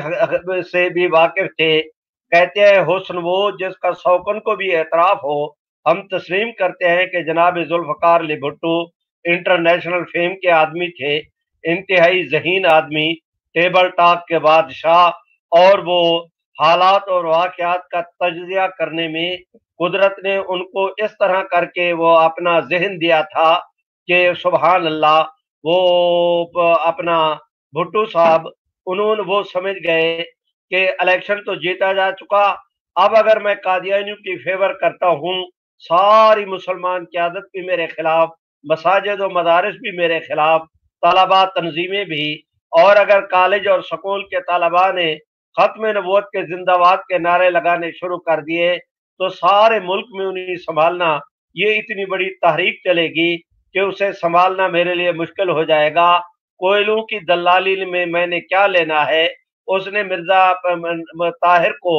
A: سے بھی واقف تھے۔ کہتے ہیں حسن وہ جس کا شوقن کو بھی اعتراف ہو۔ ہم تسلیم کرتے ہیں کہ جناب ذوالفقار علی بھٹو انٹرنیشنل فیم کے آدمی تھے، انتہائی ذہین آدمی، ٹیبل ٹاک کے بادشاہ، اور وہ حالات اور واقعات کا تجزیہ کرنے میں قدرت نے ان کو اس طرح کر کے وہ اپنا ذہن دیا تھا کہ سبحان اللہ، وہ اپنا بھٹو صاحب انہوں نے وہ سمجھ گئے کہ الیکشن تو جیتا جا چکا، اب اگر میں قادیانیوں کی فیور کرتا ہوں، ساری مسلمان قیادت بھی میرے خلاف، مساجد و مدارس بھی میرے خلاف، طلبا تنظیمیں بھی، اور اگر کالج اور سکول کے طلبا نے ختم نبوت کے زندہ باد کے نعرے لگانے شروع کر دیے تو سارے ملک میں انہیں سنبھالنا، یہ اتنی بڑی تحریک چلے گی کہ اسے سنبھالنا میرے لیے مشکل ہو جائے گا۔ کوئلوں کی دلالی میں نے کیا لینا ہے؟ اس نے مرزا طاہر کو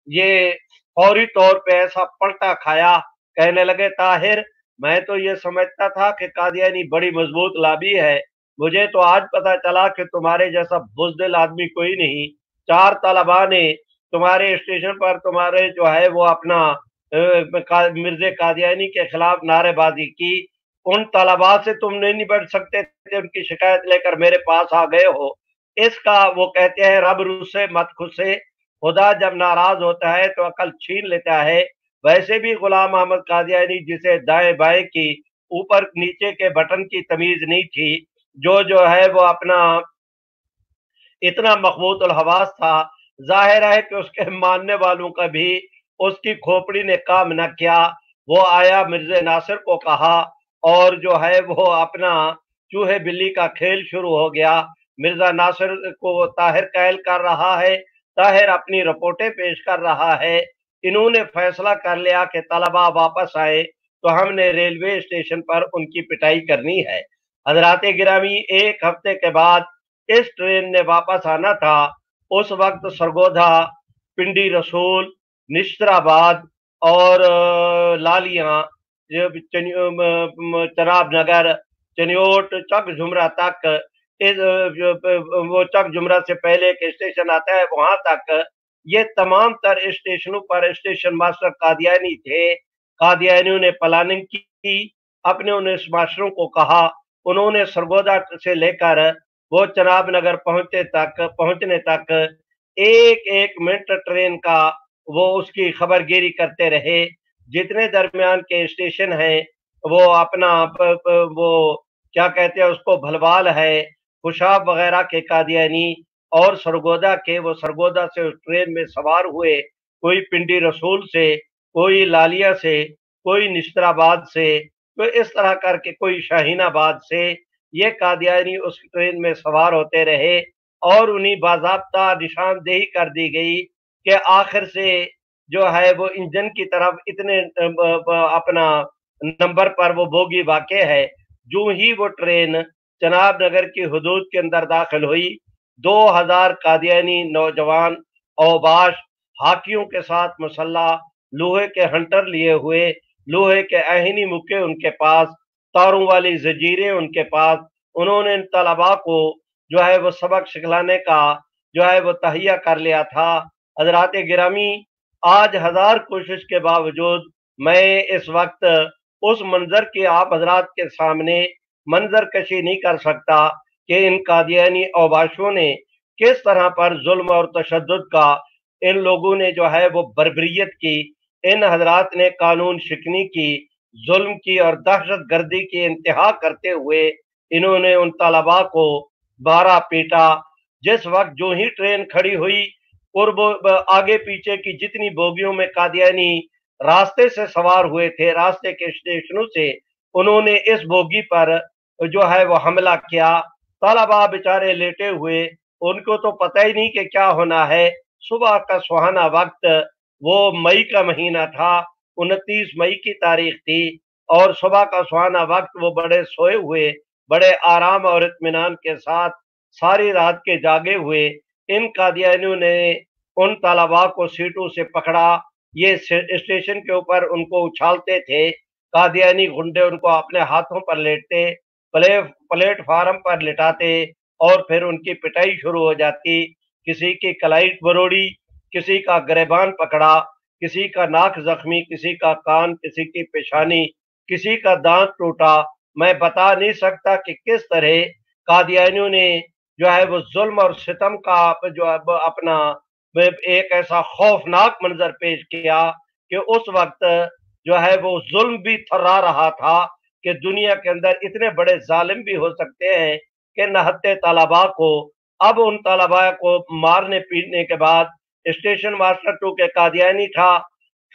A: یہ فوری طور پہ ایسا پلٹا کھایا، کہنے لگے طاہر میں تو یہ سمجھتا تھا کہ قادیانی بڑی مضبوط لابی ہے، مجھے تو آج پتا چلا کہ تمہارے جیسا بزدل آدمی کوئی نہیں۔ 4 طلبا نے تمہارے اسٹیشن پر تمہارے جو ہے وہ اپنا مرزا قادیانی کے خلاف نعرے بازی کی، ان طلبا سے تم نہیں نبٹ سکتے تھے، ان کی شکایت لے کر میرے پاس آ گئے ہو۔ اس کا وہ کہتے ہیں رب روسے مت خسے، خدا جب ناراض ہوتا ہے تو عقل چھین لیتا ہے۔ ویسے بھی غلام احمد قادیانی جسے دائیں بائیں کی، اوپر نیچے کے بٹن کی تمیز نہیں تھی، جو ہے وہ اپنا اتنا مخبوط الحواس تھا، ظاہر ہے کہ اس کے ماننے والوں کا بھی اس کی کھوپڑی نے کام نہ کیا۔ وہ آیا، مرزا ناصر کو کہا، اور جو ہے وہ اپنا چوہے بلی کا کھیل شروع ہو گیا۔ مرزا ناصر کو طاہر قائل کر رہا ہے، طاہر اپنی رپورٹیں پیش کر رہا ہے۔ انہوں نے فیصلہ کر لیا کہ طلبا واپس آئے تو ہم نے ریلوے اسٹیشن پر ان کی پٹائی کرنی ہے۔ حضرات گرامی، 1 ہفتے کے بعد اس ٹرین نے واپس آنا تھا۔ اس وقت سرگودھا، پنڈی رسول، نشتر آباد اور لالیاں، چناب نگر، چنیوٹ، چک جھمرہ تک، وہ چک جھمرہ سے پہلے ایک اسٹیشن آتا ہے وہاں تک، یہ تمام تر اسٹیشنوں پر اسٹیشن ماسٹر قادیانی تھے۔ قادیانیوں نے پلاننگ کی، اپنے ان ماسٹروں کو کہا، انہوں نے سرگودھا سے لے کر وہ چناب نگر پہنچنے تک 1 منٹ ٹرین کا وہ اس کی خبرگیری کرتے رہے۔ جتنے درمیان کے اسٹیشن ہیں वो अपना वो क्या कहते हैं उसको भलवाल है, खुशाब वगैरह के कादियानी और सरगोदा के, वो सरगोदा से उस ट्रेन में सवार हुए, कोई पिंडी रसूल से, कोई लालिया से, कोई निश्तराबाद से, तो इस तरह करके कोई शाहीनाबाद से, ये कादियानी उस ट्रेन में सवार होते रहे और उन्हीं बाज़ाब्ता निशानदेही कर दी गई कि आखिर से जो है वो इंजन की तरफ इतने अपना नंबर पर वो बोगी वाक़ है। जो ही वो ट्रेन चनाब नगर की हुदूद के अंदर दाखिल हुई, 2000 कादियानी नौजवान औबाश हाकियों के साथ मुसल्लह, लोहे के हंटर लिए हुए, लोहे के अहनी मुक्के उनके पास, तारों वाली जंजीरें उनके पास, उन्होंने इन तलबा को जो है वो सबक सिखलाने का जो है वो तहिया कर लिया था। हजरात गिरामी, आज हजार कोशिश के बावजूद मैं इस वक्त उस मंजर की आप हजरात के सामने मंजर कशी नहीं कर सकता कि इन कादियानी औबाशों ने किस तरह पर जुल्म और तशद्दुद का इन लोगों ने जो है वो बर्बरियत की, इन हजरात ने कानून शिकनी की, जुल्म की और दहशत गर्दी की इंतहा करते हुए इन्होंने उन तलबा को बारह पीटा। जिस वक्त जो ही ट्रेन खड़ी हुई और वो आगे पीछे की जितनी बोगियों में कादियानी रास्ते से सवार हुए थे, रास्ते के स्टेशनों से, उन्होंने इस बोगी पर जो है वो हमला किया। तलबा बेचारे लेटे हुए, उनको तो पता ही नहीं कि क्या होना है। सुबह का सुहाना वक्त, वो मई का महीना था, 29 मई की तारीख थी और सुबह का सुहाना वक्त, वो बड़े सोए हुए, बड़े आराम और इत्मीनान के साथ सारी रात के जागे हुए इन कादियानियों ने उन तलबा को सीटों से पकड़ा। ये स्टेशन के ऊपर उनको उछालते थे, कादियानी गुंडे उनको अपने हाथों पर लेटते, प्लेटफार्म पर लिटाते और फिर उनकी पिटाई शुरू हो जाती। किसी की कलाई बरोड़ी, किसी का गिरेबान पकड़ा, किसी का नाक जख्मी, किसी का कान, किसी की पेशानी, किसी का दांत टूटा। मैं बता नहीं सकता कि किस तरह कादियानियों ने जो है वो जुल्म और सितम का जो अपना एक ऐसा खौफनाक मंजर पेश किया कि उस वक्त जो है वो जुल्म भी थर्रा रहा था कि दुनिया के अंदर इतने बड़े जालिम भी हो सकते हैं कि नहत्ते तलबा को, अब उन तलबा को मारने पीटने के बाद स्टेशन मास्टर 2 के कादियानी था,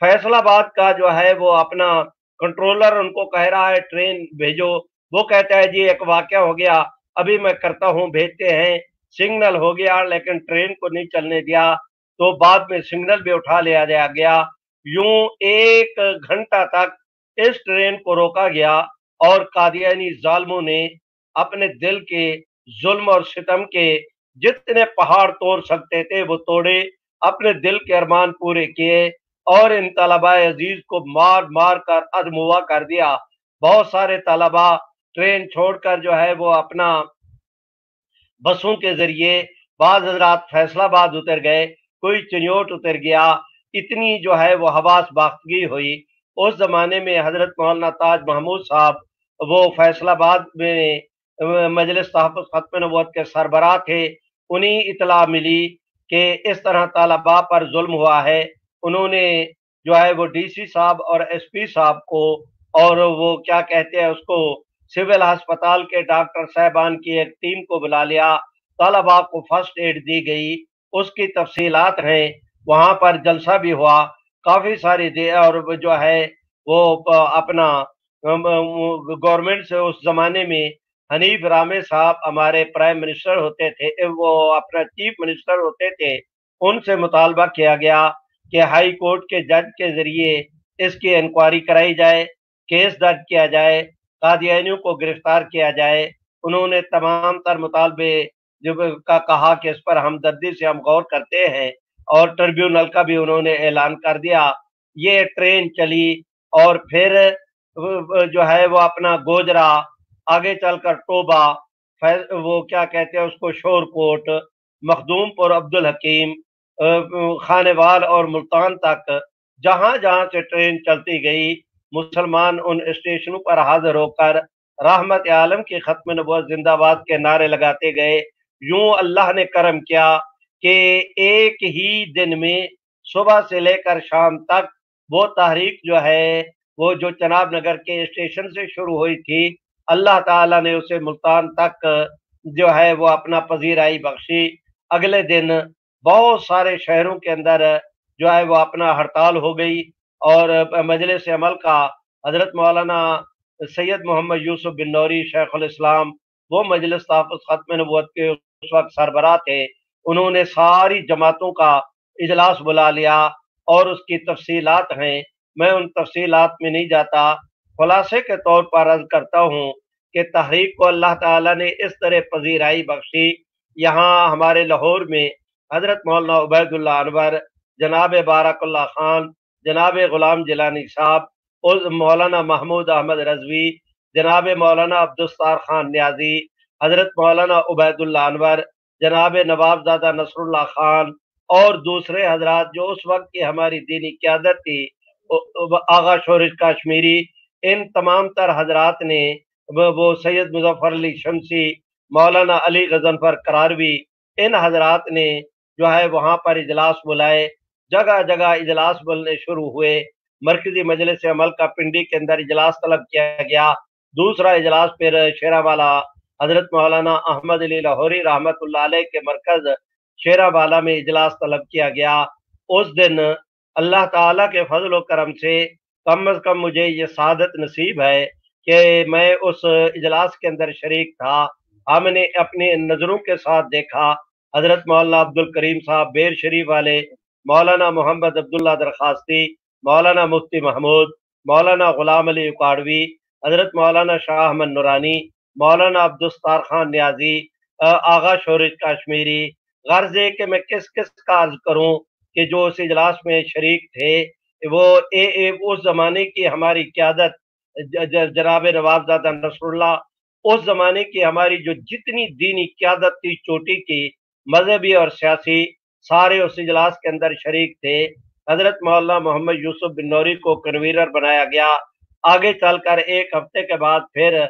A: फैसलाबाद का जो है वो अपना कंट्रोलर उनको कह रहा है ट्रेन भेजो, वो कहता है जी एक वाकया हो गया, अभी मैं करता हूँ, भेजते हैं। सिग्नल हो गया लेकिन ट्रेन को नहीं चलने दिया, तो बाद में सिग्नल भी उठा लिया गया। यूं 1 घंटा तक इस ट्रेन को रोका गया और कादियानी जालिमों ने अपने दिल के जुल्म और सितम के जितने पहाड़ तोड़ सकते थे वो तोड़े, अपने दिल के अरमान पूरे किए और इन तलबा अजीज को मार मार कर अधमुआ कर दिया। बहुत सारे तलबा ट्रेन छोड़कर जो है वो अपना बसों के जरिए, बाज हजरात फैसलाबाद उतर गए, कोई चिन्योट उतर गया। इतनी जो है वो हवास बाख्तगी हुई। उस जमाने में हजरत मौलाना ताज महमूद साहब वो फैसलाबाद में मजलिस तहफ़्फ़ुज़ ख़त्म नबूवत के सरबराह थे। उन्हीं इतला मिली कि इस तरह तलबा पर जुल्म हुआ है। उन्होंने जो है वो डीसी साहब और एसपी साहब को और वो क्या कहते हैं उसको सिविल अस्पताल के डॉक्टर साहबान की एक टीम को बुला लिया। तलबा को फर्स्ट एड दी गई, उसकी तफसीलात हैं, वहाँ पर जलसा भी हुआ, काफ़ी सारी दे और वो जो है वो अपना गवर्नमेंट से उस ज़माने में हनीफ रामे साहब हमारे प्राइम मिनिस्टर होते थे, वो अपना चीफ मिनिस्टर होते थे, उनसे मुतालबा किया गया कि हाई कोर्ट के जज के ज़रिए इसकी इंक्वायरी कराई जाए, केस दर्ज किया जाए, कादियानियों को गिरफ्तार किया जाए। उन्होंने तमाम तर मुतालबे जो का कहा कि इस पर हमदर्दी से हम गौर करते हैं और ट्रिब्यूनल का भी उन्होंने ऐलान कर दिया। ये ट्रेन चली और फिर जो है वो अपना गोजरा, आगे चलकर टोबा, वो क्या कहते हैं उसको शोरकोट, मखदूमपुर, अब्दुल हकीम, खानेवाल और मुल्तान तक जहाँ जहाँ से ट्रेन चलती गई, मुसलमान उन स्टेशनों पर हाजिर होकर रहमत आलम की खत्म नबूवत जिंदाबाद के नारे लगाते गए। यूं अल्लाह ने करम किया कि एक ही दिन में सुबह से लेकर शाम तक वो तहरीक जो है وہ جو चनाब नगर के स्टेशन से शुरू हुई थी, अल्लाह ताला ने उसे मुल्तान तक जो है वो अपना पजीराई बख्शी। अगले दिन बहुत सारे शहरों के अंदर जो है वो अपना हड़ताल हो गई और मजलिस अमल का हजरत मौलाना सैयद मोहम्मद यूसुफ बिन नौरी शेखुल इस्लाम, वो मजलिस तहफ़्फ़ुज़ ख़त्म नबूवत के उस वक्त सरबराह थे। उन्होंने सारी जमातों का इजलास बुला लिया और उसकी तफसीलात हैं, मैं उन तफसीलात में नहीं जाता। खुलासे के तौर पर अर्ज करता हूँ कि तहरीक को अल्लाह ताला ने इस तरह पजीराई बख्शी। यहाँ हमारे लाहौर में हजरत मौलाना उबैदुल्लाह अनवर, जनाब बारकुल्लाह खान, जनाब गुलाम जिलानी साहब और मौलाना महमूद अहमद रजवी, जनाब मौलाना अब्दुस्तार खान न्याजी, हजरत मौलाना उबैदुल्लाह अनवर, जनाब नवाबजादा नसरुल्लाह खान और दूसरे हजरात जो उस वक्त की हमारी दीनी क़यादत थी, आगा शोरिश काश्मीरी, इन तमाम तर हजरात ने वो सैयद मुजफ्फर अली शमसी, मौलाना अली गजनफर करारवी, इन हजरात ने जो है वहाँ पर इजलास बुलाए। जगह जगह इजलास बोलने शुरू हुए। मरकजी मजलिस अमल का पिंडी के अंदर इजलास तलब किया गया। दूसरा इजलास फिर शेरावाला हजरत मौलाना अहमद अली लाहौरी रहमतुल्लाह अलैह के मरकज शेरावाला में इजलास तलब किया गया। उस दिन अल्लाह ताला के फजल व करम से कम मुझे ये सादत नसीब है कि मैं उस इजलास के अंदर शरीक था। हमने अपने नज़रों के साथ देखा हजरत मौलाना अब्दुल करीम साहब बेर शरीफ वाले, मौलाना मोहम्मद अब्दुल्ला दरखास्ती, मौलाना मुफ्ती महमूद, मौलाना गुलाम अली उकाड़वी, हजरत मौलाना शाह अहमद नूरानी, मौलाना अब्दुस्तार खान न्याजी, आगा शोरिश काश्मीरी। गर्ज है कि मैं किस किस का अर्ज करूँ कि जो उस इजलास में शरीक थे, वो उस ज़माने की हमारी क़यादत जनाब नवाबजादा नसरुल्लाह, उस ज़माने की हमारी जो जितनी दीनी क़यादत थी चोटी की, मजहबी और सियासी, सारे उस इजलास के अंदर शरीक थे। हजरत मौलाना मोहम्मद यूसुफ बिन नौरी को कन्वीनर बनाया गया। आगे चलकर एक हफ्ते के बाद फिर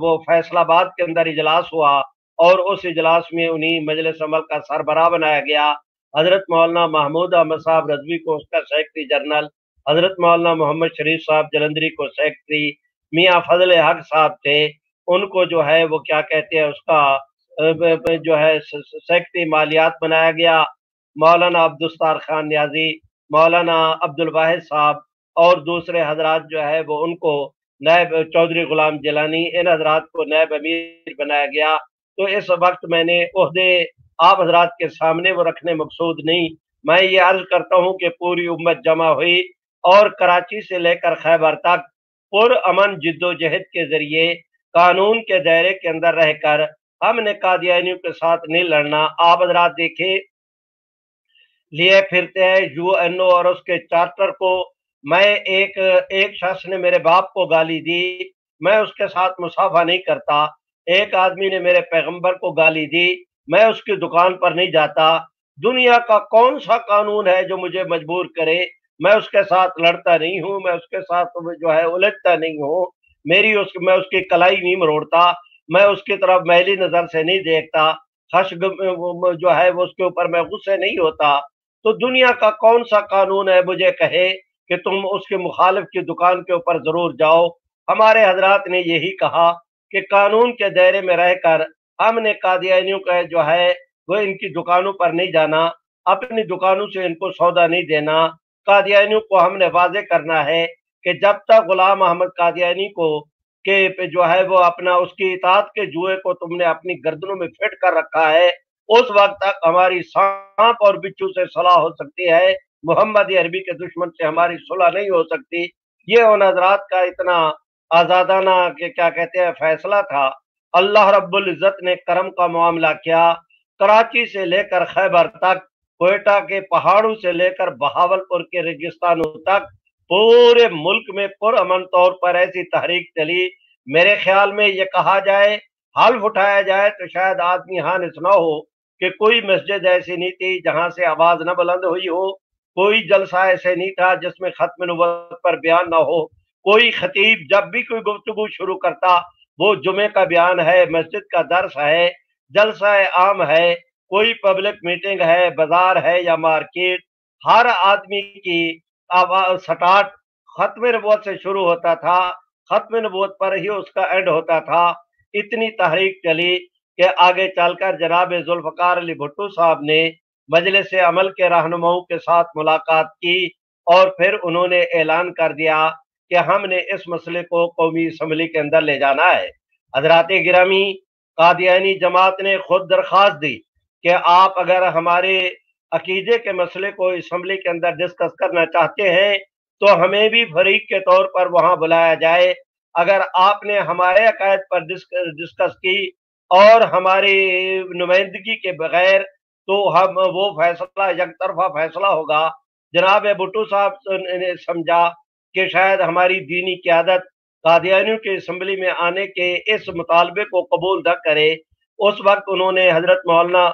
A: वो फैसलाबाद के अंदर इजलास हुआ और उस इजलास में उन्हीं मजलिस अमल का सरबराह बनाया गया। हजरत मौलाना महमूद अहमद साहब रजवी को उसका सेक्रेटरी जनरल, हजरत मौलाना मोहम्मद शरीफ साहब जलंधरी को सेक्रेटरी, मियाँ फजल हक साहब थे, उनको जो है वो क्या कहते हैं उसका जो है सेक्रेटरी मालियात बनाया गया। मौलाना अब्दुस्तार खान न्याजी, मौलाना अब्दुल वाहिद साहब और दूसरे हजरात जो है वो उनको नायब चौधरी गुलाम जिलानी, इन हजरात को नायब अमीर बनाया गया। तो इस वक्त मैंने ओहदे आप हजरात के सामने वो रखने मकसूद नहीं, मैं ये अर्ज करता हूँ कि पूरी उम्मत जमा हुई और कराची से लेकर खैबर तक पुरअमन जिद्दोजहद के जरिए कानून के दायरे के अंदर रहकर हमने कादियानियों के साथ नहीं लड़ना। आप हजरात देखे लिए फिरते हैं यूएनओ और उसके चार्टर को। मैं एक शख्स ने मेरे बाप को गाली दी, मैं उसके साथ मुसाफा नहीं करता। एक आदमी ने मेरे पैगंबर को गाली दी, मैं उसकी दुकान पर नहीं जाता। दुनिया का कौन सा कानून है जो मुझे मजबूर करे, मैं उसके साथ लड़ता नहीं हूँ, मैं उसके साथ जो है उलझता नहीं हूँ। मैं उसकी कलाई नहीं मरोड़ता, मैं उसकी तरफ मैली नजर से नहीं देखता। खश्ग जो है वो उसके ऊपर मैं गुस्से नहीं होता। तो दुनिया का कौन सा कानून है मुझे कहे कि तुम उसके मुखालिफ की दुकान के ऊपर जरूर जाओ। हमारे हजरात ने यही कहा कि कानून के दायरे में रहकर हमने कादियानियों का जो है वो इनकी दुकानों पर नहीं जाना, अपनी दुकानों से इनको सौदा नहीं देना। कादियानियों को हमने वाजे करना है कि जब तक गुलाम अहमद कादियानी को के जो है वो अपना उसकी इताअत के जुए को तुमने अपनी गर्दनों में फिट कर रखा है, उस वक्त तक हमारी सांप और बिच्छू से सलाह हो सकती है, मोहम्मदी अरबी के दुश्मन से हमारी सुलह नहीं हो सकती। ये उन हजरात का इतना आजादाना के क्या कहते हैं फैसला था। अल्लाह रब्बुल इज्जत ने करम का मामला किया। कराची से लेकर खैबर तक, कोयटा के पहाड़ों से लेकर बहावलपुर के रेगिस्तानों तक पूरे मुल्क में पुरअमन तौर पर ऐसी तहरीक चली। मेरे ख्याल में ये कहा जाए, हल्फ उठाया जाए तो शायद आदमी हानिस न हो कि कोई मस्जिद ऐसी नहीं थी जहां से आवाज न बुलंद हुई हो, कोई जलसा ऐसे नहीं था जिसमें खत्म नबुव्वत पर बयान ना हो। कोई खतीब जब भी कोई गुफ्तगू शुरू करता, वो जुमे का बयान है, मस्जिद का दर्स है, जलसा आम है, कोई पब्लिक मीटिंग है, बाजार है या मार्केट, हर आदमी की आवाज सटाट खत्म नबूवत से शुरू होता था, खत्म नबूवत पर ही उसका एंड होता था। इतनी तहरीक चली कि आगे चलकर जनाब जुल्फ़िकार अली भुट्टो साहब ने मजलिस अमल के रहनुमाओं के साथ मुलाकात की और फिर उन्होंने ऐलान कर दिया कि हमने इस मसले को कौमी असम्बली के अंदर ले जाना है। हजरात गिरामी, कादियानी जमात ने खुद दरख्वास्त दी कि आप अगर हमारे अकीदे के मसले को असम्बली के अंदर डिस्कस करना चाहते हैं तो हमें भी फरीक के तौर पर वहां बुलाया जाए। अगर आपने हमारे अकायद पर डिस्कस की और हमारी नुमाइंदगी के बगैर, तो हम वो फैसला एक तरफा फैसला होगा। जनाब भुट्टो साहब ने समझा कि शायद हमारी दीनी क़यादत कादियानियों की असम्बली में आने के इस मुतालबे को कबूल न करे। उस वक्त उन्होंने हजरत मौलाना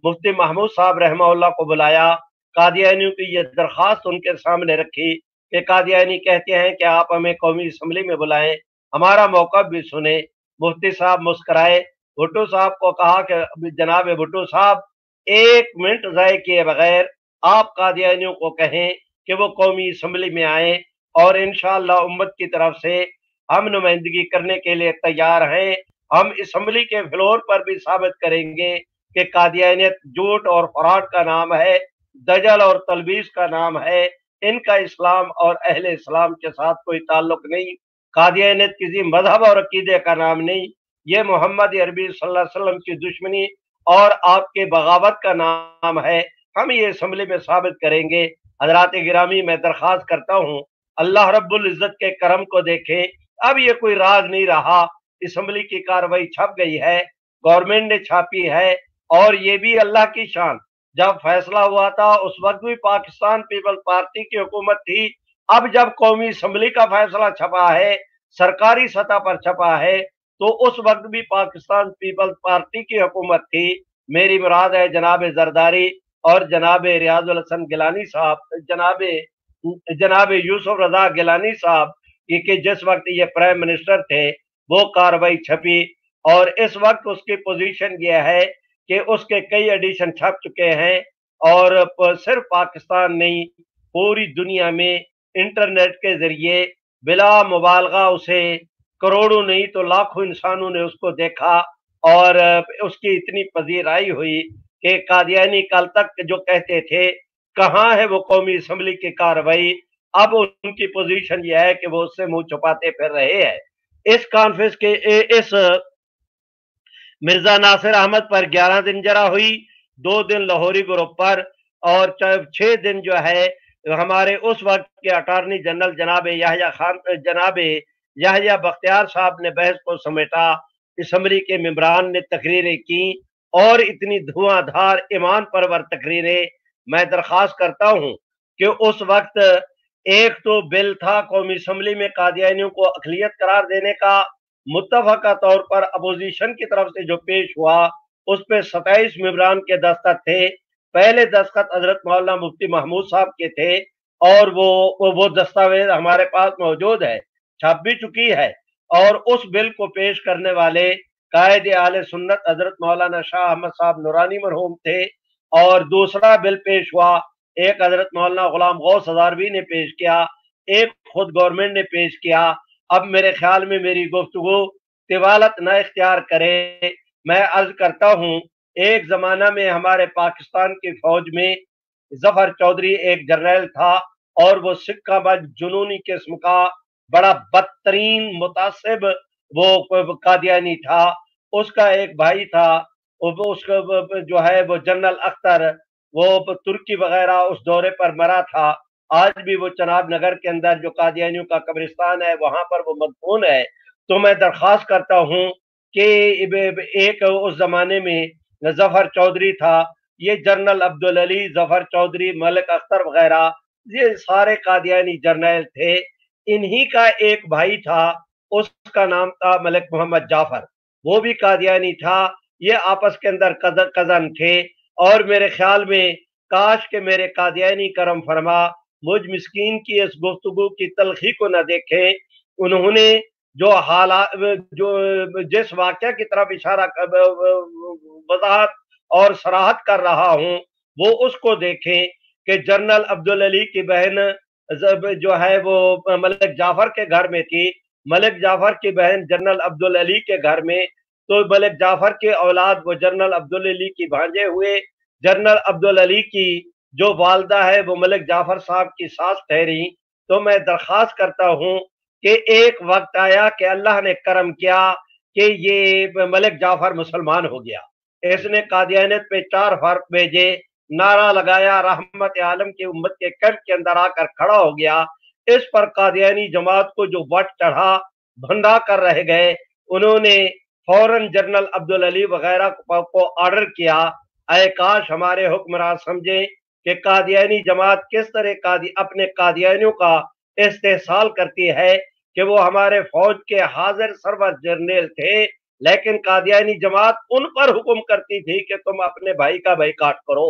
A: मुफ्ती महमूद साहब रहमहुल्लाह को बुलाया, कादियानियों की ये दरख्वास्त उनके सामने रखी कि कादियानी कहते हैं कि आप हमें कौमी असम्बली में बुलाएं, हमारा मौक़िफ़ भी सुने। मुफ्ती साहब मुस्कराए। भुट्टो साहब को कहा कि जनाब भुट्टो साहब, 1 मिनट ज़ाय किए बगैर आप कादियानियों को कहें कि वो कौमी असम्बली में आए और इंशाअल्लाह उम्मत की तरफ से हम नुमाइंदगी करने के लिए तैयार हैं। हम असम्बली के फ्लोर पर भी साबित करेंगे कि कादियानियत झूठ और फराड का नाम है, दजल और तलबीस का नाम है। इनका इस्लाम और अहले इस्लाम के साथ कोई ताल्लुक नहीं। कादियानियत किसी मजहब और अकीदे का नाम नहीं, ये मोहम्मद अरबी सल्लल्लाहु अलैहि वसल्लम की दुश्मनी और आपके बगावत का नाम है। हम ये असम्बली में साबित करेंगे। हजरात गिरामी, मैं दरख्वास्त करता हूँ, अल्लाह रब्बुल इज्जत के करम को देखें। अब ये कोई राज नहीं रहा, असम्बली की कार्रवाई छप गई है, गवर्नमेंट ने छापी है। और ये भी अल्लाह की शान, जब फैसला हुआ था उस वक्त भी पाकिस्तान पीपल्स पार्टी की हुकूमत थी। अब जब कौमी असम्बली का फैसला छपा है, सरकारी सतह पर छपा है, तो उस वक्त भी पाकिस्तान पीपल्स पार्टी की हुकूमत थी। मेरी मुराद है जनाब जरदारी और जनाब रियाजुल हसन गिलानी साहब, जनाब यूसुफ रजा गिलानी साहब कि जिस वक्त ये प्राइम मिनिस्टर थे वो कार्रवाई छपी। और इस वक्त उसकी पोजीशन यह है कि उसके कई एडिशन छप चुके हैं और सिर्फ पाकिस्तान नहीं, पूरी दुनिया में इंटरनेट के जरिए बिला मुबालगा उसे करोड़ों नहीं तो लाखों इंसानों ने उसको देखा और उसकी इतनी पजीराई हुई कि कादियानी कल तक जो कहते थे कहाँ है वो कौमी असम्बली की कार्रवाई, अब उनकी पोजीशन यह है कि वो उससे मुंह छुपाते फिर रहे हैं। इस कॉन्फ्रेंस के इस मिर्जा नासिर अहमद पर 11 दिन जरा हुई, 2 दिन लाहौरी ग्रुप पर और 6 दिन जो है हमारे उस वक्त के अटॉर्नी जनरल जनाब याहिया बख्तियार साहब ने बहस को समेटा। असम्बली के मेंबरान ने तकरीरें की और इतनी धुआंधार ईमान परवर तकरीरें। मैं दरख्वास्त करता हूँ कि उस वक्त एक तो बिल था कौमी असम्बली में कादियानियों को अक़लियत करार देने का, मुत्तफ़क़ा तौर पर अपोजिशन की तरफ से जो पेश हुआ उस पे 27 मेंबरान के दस्तखत थे। पहले दस्तखत हजरत मौलाना मुफ्ती महमूद साहब के थे और वो दस्तावेज हमारे पास मौजूद है, छप भी चुकी है। और उस बिल को पेश करने वाले कायदे आले सुन्नत हजरत मौलाना शाह अहमद साहब नूरानी मरहूम थे। और दूसरा बिल पेश हुआ, एक हजरत मौलाना गुलाम गौस हज़ारवी ने पेश किया, एक खुद गवर्नमेंट ने पेश किया। अब मेरे ख्याल में मेरी गुफ्तगू तिवालत न इख्तियार करे, मैं अर्ज करता हूँ, एक जमाना में हमारे पाकिस्तान की फौज में जफर चौधरी एक जर्नैल था और वो सिक्का बज जुनूनी किस्म का बड़ा बदतरीन मुतासिब वो कादियानी था। उसका एक भाई था, उसका जो है वो जनरल अख्तर, वो तुर्की वगैरह उस दौरे पर मरा था। आज भी वो चनाब नगर के अंदर जो कादियानियों का कब्रिस्तान है वहां पर वो मदफून है। तो मैं दरख्वास्त करता हूँ कि एक उस जमाने में जफर चौधरी था, ये जनरल अब्दुल अली, जफर चौधरी, मलिक अख्तर वगैरह ये सारे कादियानी जर्नैल थे। इन्हीं का एक भाई था, उसका नाम था मलिक मोहम्मद जाफर, वो भी कादियानी था। ये आपस के अंदर कजन थे। और मेरे ख्याल में काश के मेरे कादियानी करम फरमा मुझ मिस्कीन की इस गुफ्तगू की तलखी को न देखें। उन्होंने जो हालात, जो जिस वाक़या की तरफ इशारा वजाहत और सराहत कर रहा हूँ वो उसको देखें कि जनरल अब्दुल अली की बहन जो है वो मलिक जाफर के घर में थी, मलिक जाफर की बहन जनरल अब्दुल अली के घर में, तो मलिक जाफर के औलाद वो जनरल अब्दुल अली की भांजे हुए। जनरल अब्दुल अली की जो वालदा है वो मलिक जाफर साहब की सास ठहरी। तो मैं दरख्वास्त करता हूँ कि एक वक्त आया कि अल्लाह ने करम किया कि ये मलिक जाफर मुसलमान हो गया। इसने कादियानियत पे 4 फर्क भेजे, नारा लगाया, रहमत आलम की उम्मत के कैंप के अंदर आकर खड़ा हो गया। इस पर कादियानी जमात को जो वट चढ़ा, भंडा कर रह गए, उन्होंने फौरन जनरल अब्दुल अली वगैरह को ऑर्डर किया, ऐ काश हमारे हुक्मरान समझे कि कादियानी जमात किस तरह अपने कादियानियों का इस्तेहसाल करती है कि वो हमारे फौज के हाजिर सरवर जर्नल थे, लेकिन कादियानी जमात उन पर हुक्म करती थी कि तुम अपने भाई का बाइकाट करो।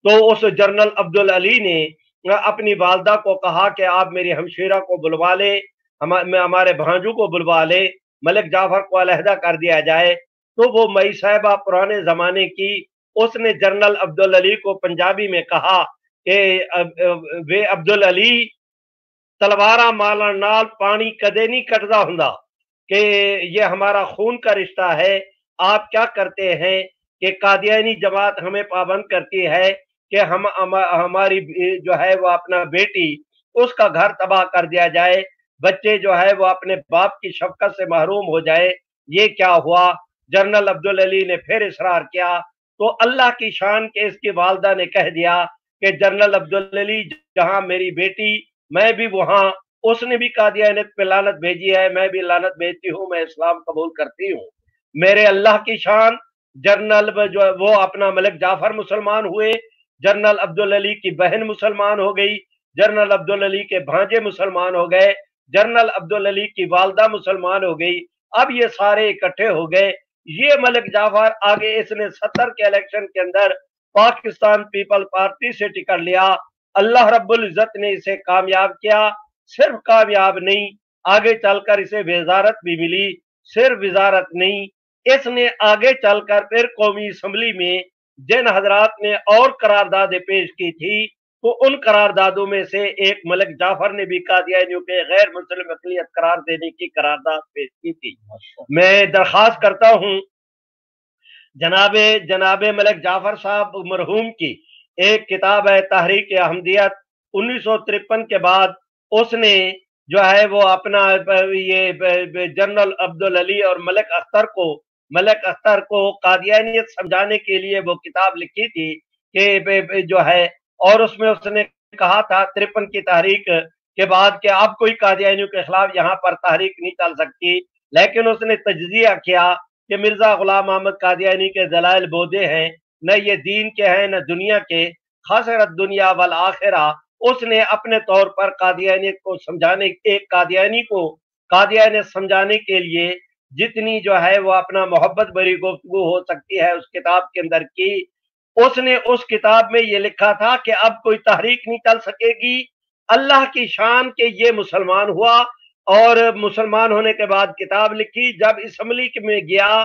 A: तो उस जनरल अब्दुल अली ने अपनी वालदा को कहा कि आप मेरी हमशीरा को बुलवा ले, हमारे भांजू को बुलवा ले, मलिक जाफर को अलहदा कर दिया जाए। तो वो मई साहिबा पुराने जमाने की, उसने जनरल अब्दुल अली को पंजाबी में कहा कि वे अब्दुल अली तलवारा मारन नाल पानी कदे नहीं कटदा हुंदा, कि ये हमारा खून का रिश्ता है। आप क्या करते हैं कि कादियानी जमात हमें पाबंद करती है कि हमारी जो है वो अपना बेटी, उसका घर तबाह कर दिया जाए, बच्चे जो है वो अपने बाप की शफकत से महरूम हो जाए। ये क्या हुआ? जनरल अब्दुल अली ने फिर इसरार किया, तो अल्लाह की शान के इसकी वालदा ने कह दिया कि जनरल अब्दुल अली जहां मेरी बेटी, मैं भी वहां, उसने भी कादियानियत पे लानत भेजी है, मैं भी लानत भेजती हूँ, मैं इस्लाम कबूल करती हूँ। मेरे अल्लाह की शान, जनरल जो वो अपना मलिक जाफर मुसलमान हुए, जनरल अब्दुल अली की बहन मुसलमान हो गई, जनरल अब्दुल अली के भांजे मुसलमान हो गए, जनरल अब्दुल अली की वालदा मुसलमान हो गई। अब ये सारे इकट्ठे हो गए। ये मलिक जाफर आगे इसने 70 के इलेक्शन के अंदर पाकिस्तान पीपल पार्टी से टिकट लिया। अल्लाह रब्बुल इज्जत ने इसे कामयाब किया। सिर्फ कामयाब नहीं, आगे चलकर इसे वजारत भी मिली। सिर्फ वजारत नहीं, इसने आगे चलकर फिर कौमी असम्बली में जिन हजरात ने और करारदादें पेश की थी, तो उन करारदादों में से एक मलिक जाफर ने भी कादियानियों के गैर मुस्लिम अक़लियत करार देने की करारदाद पेश की थी। मैं दरख्वास्त करता हूं जनाबे जनाबे मलिक जाफर साहब मरहूम की एक किताब है तहरीक अहमदियत, 1953 के बाद उसने जो है वो अपना ये जनरल अब्दुल अली और मलिक अख्तर को कादियानियत समझाने के लिए वो किताब लिखी थी कि जो है, और उसमें उसने कहा था 53 की तहरीक के बाद कि अब कोई कादियानियों के खिलाफ यहाँ पर तहरीक नहीं चल सकती, लेकिन उसने तज्जिया किया कि मिर्जा गुलाम अहमद कादियानी के दलाइल बोधे हैं, न ये दीन के हैं न दुनिया के, खासरत दुनिया वल आखिरा। उसने अपने तौर पर कादियानियत को समझाने, एक कादियानी को कादियानियत समझाने के लिए जितनी जो है वो अपना मोहब्बत भरी गुफ्तगू हो सकती है उस किताब के अंदर की, उसने उस किताब में ये लिखा था कि अब कोई तहरीक नहीं चल सकेगी। अल्लाह की शान के ये मुसलमान हुआ, और मुसलमान होने के बाद किताब लिखी। जब असम्बली में गया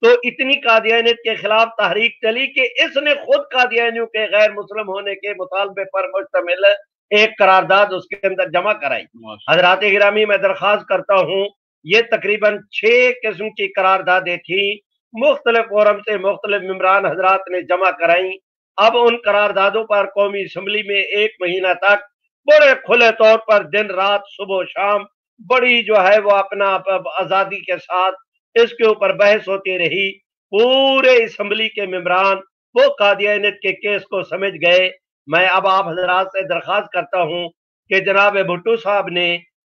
A: तो इतनी कादियानियत के खिलाफ तहरीक चली कि इसने खुद कादियानियों के गैर मुस्लिम होने के मुतालबे पर मुश्तमिल एक करारदाद उसके अंदर जमा कराई। हजरात गिरामी, मैं दरख्वास्त करता हूँ, ये तकरीबन 6 किस्म की करारदादें थी, मुख्तलिफ फोरम से मुख्तलिफ मेंबरान हजरात ने जमा कराई। अब उन करारदादों पर कौमी असम्बली में 1 महीना तक बड़े खुले तौर पर दिन रात सुबह शाम बड़ी जो है वो अपना आजादी के साथ इसके ऊपर बहस होती रही। पूरे असम्बली के मेंबरान वो कादियानियत के केस को समझ गए। मैं अब आप हजरात से दरख्वास्त करता हूँ कि जनाब भुट्टो साहब ने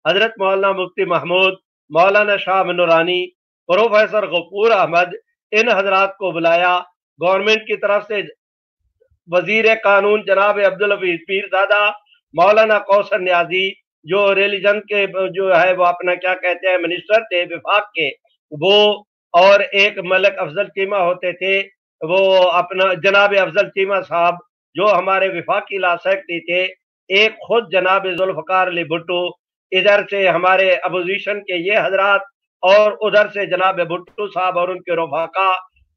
A: हजरत मौलाना मुफ्ती महमूद, मौलाना शाह नूरानी, प्रोफेसर गफूर अहमद, इन हजरात को बुलाया। गवर्नमेंट की तरफ से वजीर कानून जनाब अब्दुल हफीज पीरजादा, मौलाना कौसर न्याजी जो रिलीजन के जो है वो अपना क्या कहते हैं मिनिस्टर थे विफाक के, वो, और एक मलिक अफजल चीमा होते थे, वो अपना जनाब अफजल चीमा साहब जो हमारे विफाकी ला सेक्रेटरी थे, एक खुद जनाब जुल्फकार अली भुट्टो, इधर से हमारे अपोजिशन के ये हजरात, और उधर से जनाब भुट्टो साहब और उनके रफाका,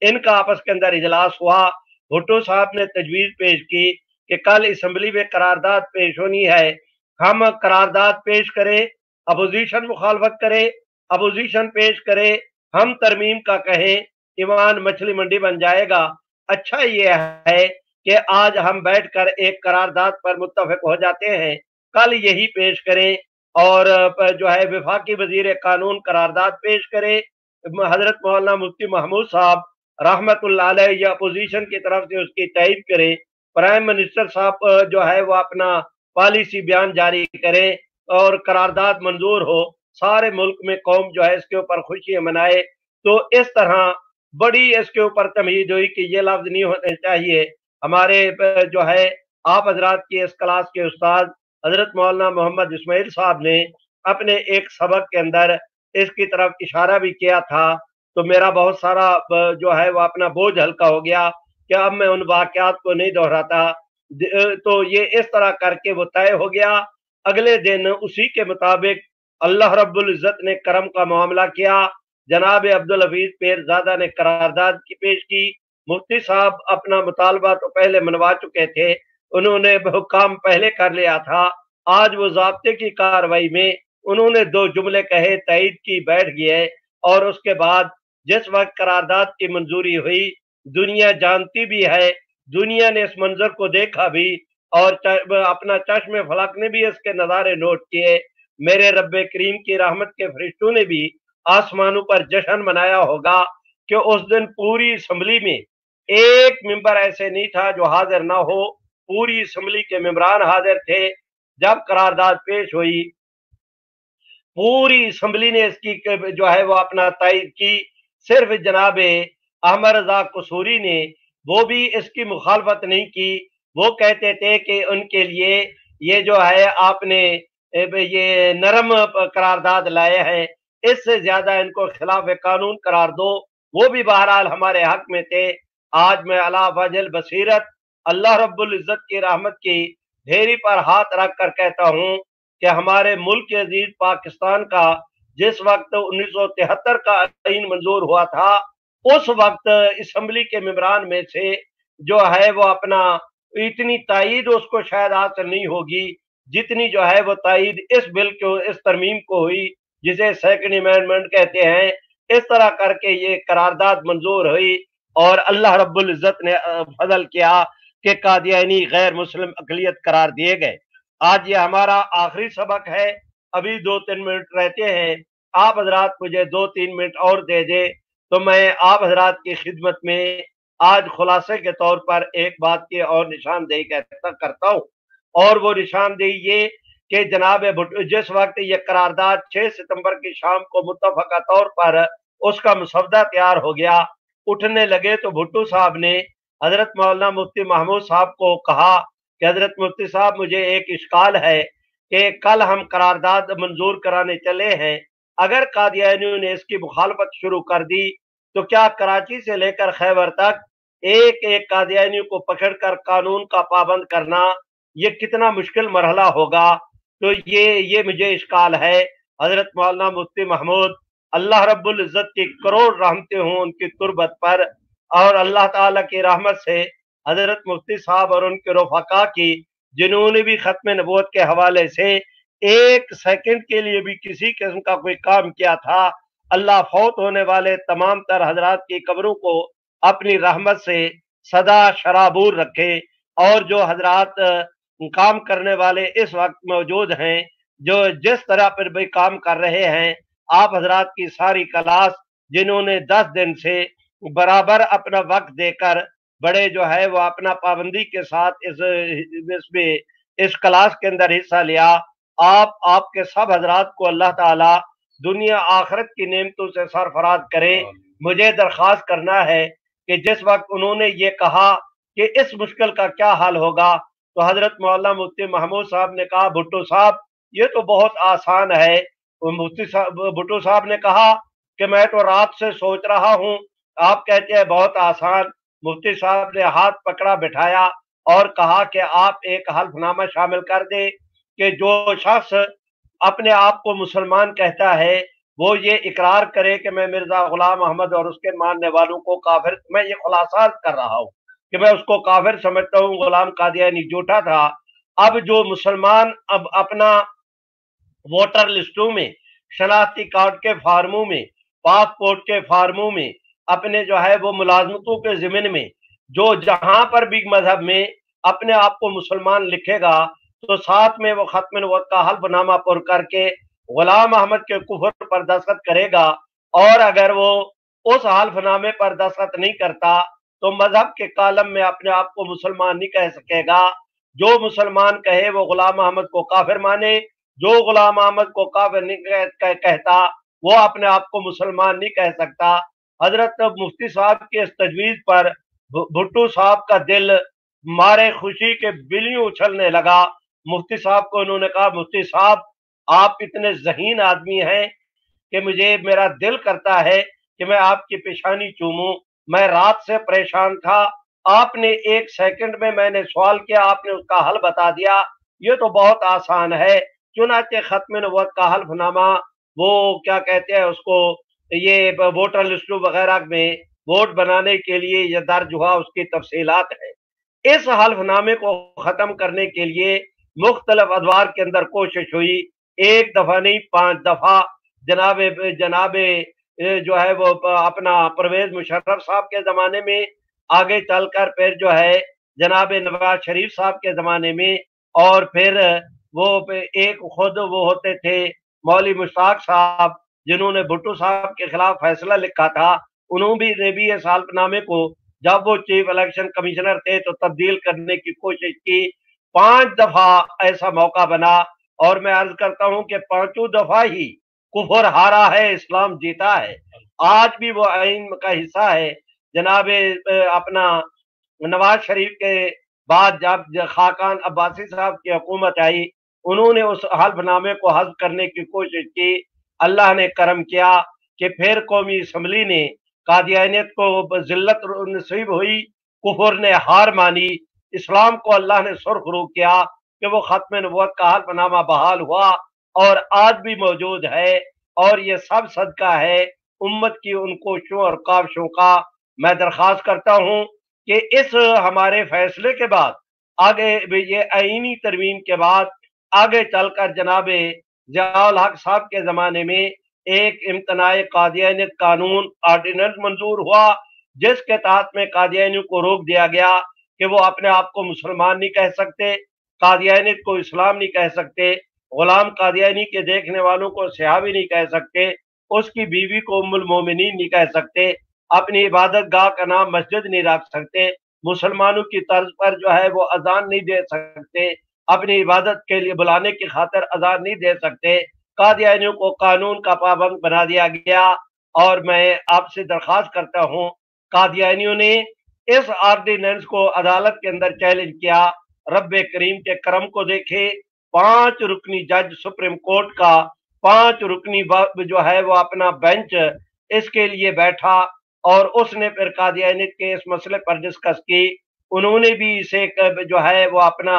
A: इनका आपस के अंदर इजलास हुआ। भुट्टो साहब ने तजवीज पेश की कि कल असम्बली में करारदाद पेश होनी है, हम करारदाद पेश करें, अपोजिशन मुखालफत करे, अपोजिशन पेश करे, हम तरमीम का कहें, ईमान मछली मंडी बन जाएगा। अच्छा ये है कि आज हम बैठकर एक करारदाद पर मुत्तफिक हो जाते हैं, कल यही पेश करें और जो है वफाकी वजीर कानून करारदाद पेश करे, हजरत मौलाना मुफ्ती महमूद साहब रहमतुल्लाह अलैह या अपोजिशन की तरफ से उसकी तायीद करे, प्राइम मिनिस्टर साहब जो है वो अपना पॉलिसी बयान जारी करें और करारदाद मंजूर हो, सारे मुल्क में कौम जो है इसके ऊपर खुशियां मनाए। तो इस तरह बड़ी इसके ऊपर तमहीद हुई कि ये लफ्ज नहीं होने चाहिए। हमारे जो है आप हजरात की इस क्लास के उस्ताद हजरत मौलाना मोहम्मद इस्माइल साहब ने अपने एक सबक के अंदर इसकी तरफ इशारा भी किया था, तो मेरा बहुत सारा जो है वो अपना बोझ हल्का हो गया कि अब मैं उन वाकयात को नहीं दोहराता। तो ये इस तरह करके वो तय हो गया। अगले दिन उसी के मुताबिक अल्लाह रब्बुल इज्जत ने करम का मामला किया। जनाब अब्दुल हफीज पीरजादा ने करारदाद की पेश की। मुफ्ती साहब अपना मुतालबा तो पहले मनवा चुके थे, उन्होंने काम पहले कर लिया था। आज वो ज़ाब्ते की कार्रवाई में उन्होंने दो जुमले कहे, तईद की, बैठ गए और उसके बाद जिस वक्त करारदाद की मंजूरी हुई, दुनिया जानती भी है, दुनिया ने इस मंजर को देखा भी और अपना चश्मे फलक ने भी इसके नज़ारे नोट किए। मेरे रब्बे करीम की रहमत के फरिश्तों ने भी आसमानों पर जश्न मनाया होगा कि उस दिन पूरी असम्बली में एक मेंबर ऐसे नहीं था जो हाजिर ना हो, पूरी असम्बली के मेंबरान हाजिर थे। जब करारदाद पेश हुई, पूरी असम्बली ने इसकी जो है वो अपना तायद की। सिर्फ जनाब अहमद रजा कसूरी ने वो भी इसकी मुखालफत नहीं की। वो कहते थे कि उनके लिए ये जो है आपने ये नरम करारदाद लाए हैं, इससे ज्यादा इनको खिलाफ कानून करार दो। वो भी बहरहाल हमारे हक में थे। आज मैं अला वजल बसीरत अल्लाह रब्बुल इज्जत की रहमत की ढेरी पर हाथ रख कर कहता हूँ कि हमारे मुल्क अजीज पाकिस्तान का जिस वक्त 1973 का आईन मंजूर हुआ था, उस वक्त असम्बली के मेंबरान में से जो है वो अपना इतनी तायीद उसको शायद हासिल नहीं होगी जितनी जो है वो तायीद इस बिल को, इस तरमीम को हुई जिसे सेकंड अमेंडमेंट कहते हैं। इस तरह करके ये करारदाद मंजूर हुई और अल्लाह रब्बुल इज्जत ने फजल किया कि कादियानी गैर मुस्लिम अकलियत करार दिए गए। आज ये हमारा आखिरी सबक है, अभी 2-3 मिनट रहते हैं। आप हजरात मुझे 2-3 मिनट और दे दे तो मैं आप हजरात की खिदमत में आज खुलासे के तौर पर एक बात की और निशानदेही करता हूँ, और वो निशानदेही ये कि जनाब भुट्टो जिस वक्त ये करारदाद 6 सितंबर की शाम को मुत्तफका तौर पर उसका मसौदा तैयार हो गया, उठने लगे तो भुट्टो साहब ने हजरत मौलाना मुफ्ती महमूद साहब को कहा कि हजरत मुफ्ती साहब मुझे एक इश्काल है कि कल हम करारदाद मंजूर कराने चले हैं, अगर कादियानियों ने इसकी मुखालफत शुरू कर दी तो क्या कराची से लेकर खैबर तक एक एक कादियानियों को पकड़कर कानून का पाबंद करना ये कितना मुश्किल मरहला होगा। तो ये मुझे इश्काल है। हजरत मौलाना मुफ्ती महमूद अल्लाह रब्बुल इज्जत की करोड़ रहमतें हों उनकी तुरबत पर, और अल्लाह ताला की रहमत से हजरत मुफ्ती साहब और उनके रफ़ाका की, जिन्होंने भी खत्म नबूवत के हवाले से एक सेकंड के लिए भी किसी किस्म का कोई काम किया था, अल्लाह फौत होने वाले तमाम तर हजरात की कब्रों को अपनी रहमत से सदा शराबूर रखे। और जो हजरात काम करने वाले इस वक्त मौजूद हैं, जो जिस तरह पर भी काम कर रहे हैं, आप हजरात की सारी क्लास जिन्होंने 10 दिन से बराबर अपना वक्त देकर बड़े जो है वो अपना पाबंदी के साथ इसमें इस क्लास के अंदर हिस्सा लिया, आपके सब हजरात को अल्लाह ताला दुनिया आखिरत की नेमतों से सरफराज करे। मुझे दरख्वास्त करना है कि जिस वक्त उन्होंने ये कहा कि इस मुश्किल का क्या हल होगा, तो हजरत मौलाना मुफ्ती महमूद साहब ने कहा भुट्टो साहब ये तो बहुत आसान है। भुट्टो साहब ने कहा कि मैं तो रात से सोच रहा हूँ, आप कहते हैं बहुत आसान। मुफ्ती साहब ने हाथ पकड़ा बिठाया और कहा कि आप एक हल्फनामा शामिल कर दे कि जो शख्स अपने आप को मुसलमान कहता है वो ये इकरार करे कि मैं मिर्जा गुलाम अहमद और उसके मानने वालों को काफिर, मैं ये खुलासा कर रहा हूँ कि मैं उसको काफिर समझता हूँ, गुलाम कादियानी झूठा था, अब जो मुसलमान अब अपना वोटर लिस्टों में, शनाख्ती कार्ड के फार्मों में, पासपोर्ट के फार्मों में, अपने जो है वो मुलाजमतों के ज़िम्न में, जो जहां पर भी मजहब में अपने आप को मुसलमान लिखेगा, तो साथ में वो खत्म नबूवत का हल्फनामा पुर करके गुलाम अहमद के कुफर पर दस्तखत करेगा। और अगर वो उस हल्फनामे पर दस्तखत नहीं करता तो मजहब के कालम में अपने आप को मुसलमान नहीं कह सकेगा। जो मुसलमान कहे वो गुलाम अहमद को काफिर माने, जो गुलाम अहमद को काफिर नहीं कहता वो अपने आप को मुसलमान नहीं कह सकता। हजरत मुफ्ती साहब के इस तजवीज पर भुट्टो साहब का दिल मारे खुशी के बिलियों उछलने लगा। मुफ्ती साहब को उन्होंने कहा, मुफ्ती साहब आप इतने ज़हीन आदमी हैं कि मुझे मेरा दिल करता है कि मैं आपकी पेशानी चूमूं। मैं रात से परेशान था, आपने 1 सेकंड में मैंने सवाल किया, आपने उसका हल बता दिया। ये तो बहुत आसान है। चुनाचे खत्म नबूवत का हल्फनामा, वो क्या कहते हैं उसको, ये वोटर लिस्टों वगैरह में वोट बनाने के लिए ये दर्ज हुआ, उसकी तफसीलात है। इस हल्फनामे को खत्म करने के लिए मुख्तलिफ अदवार के अंदर कोशिश हुई, 1 दफा नहीं 5 दफा। जनाबे जनाबे जो है वो अपना परवेज मुशर्रफ साहब के जमाने में, आगे चलकर फिर जो है जनाबे नवाज शरीफ साहब के जमाने में, और फिर वो एक खुद वो होते थे मौलवी मुश्ताक साहब, जिन्होंने भुट्टो साहब के खिलाफ फैसला लिखा था। उन्होंने भी इस हल्फनामे को जब वो चीफ इलेक्शन कमिश्नर थे तो तब्दील करने की कोशिश की। 5 दफा ऐसा मौका बना, और मैं अर्ज करता हूं कि 5 दफा ही कुफर हारा है, इस्लाम जीता है। आज भी वो आइन का हिस्सा है। जनाबे अपना नवाज शरीफ के बाद जब खाकान अब्बासी साहब की हुकूमत आई, उन्होंने उस हल्फनामे को हज़्फ करने की कोशिश की। अल्लाह ने करम किया कि फिर कौमी असम्बली ने कादियानियत को जिल्लत नसीब हुई, कुफर ने हार मानी, इस्लाम को अल्लाह ने सुरखरू किया कि वो खत्म नबूवत का हल्फनामा बहाल हुआ और आज भी मौजूद है। और ये सब सदका है उम्मत की उन कोशिशों और काविशों का। मैं दरख्वास्त करता हूँ कि इस हमारे फैसले के बाद आगे ये आईनी तरमीम के बाद आगे चलकर जनाबे ज़ियाउल हक साहब के ज़माने में एक इम्तनाए कादियानियत कानून ऑर्डिनेंस मंजूर हुआ, जिसके तहत में कादियानियों को रोक दिया गया कि वो अपने आप को मुसलमान नहीं कह सकते, कादियानियत को इस्लाम नहीं कह सकते, गुलाम कादियानी के देखने वालों को सहाबी नहीं कह सकते, उसकी बीवी को उम्मुल मोमिनीन नहीं कह सकते, अपनी इबादत गाह का नाम मस्जिद नहीं रख सकते, मुसलमानों की तर्ज पर जो है वो अजान नहीं दे सकते, अपनी इबादत के लिए बुलाने की खातिर अजान नहीं दे सकते। कादियानियों को कानून का पाबंद बना दिया गया। और मैं आपसे दरख्वास्त करता हूँ, कादियानियों ने इस ऑर्डिनेंस को अदालत के अंदर चैलेंज किया। रब करीम के करम को देखे, 5 रुकनी जज सुप्रीम कोर्ट का 5 रुकनी जो है वो अपना बेंच इसके लिए बैठा, और उसने फिर कादियानियत के इस मसले पर डिस्कस की। उन्होंने भी इसे जो है वो अपना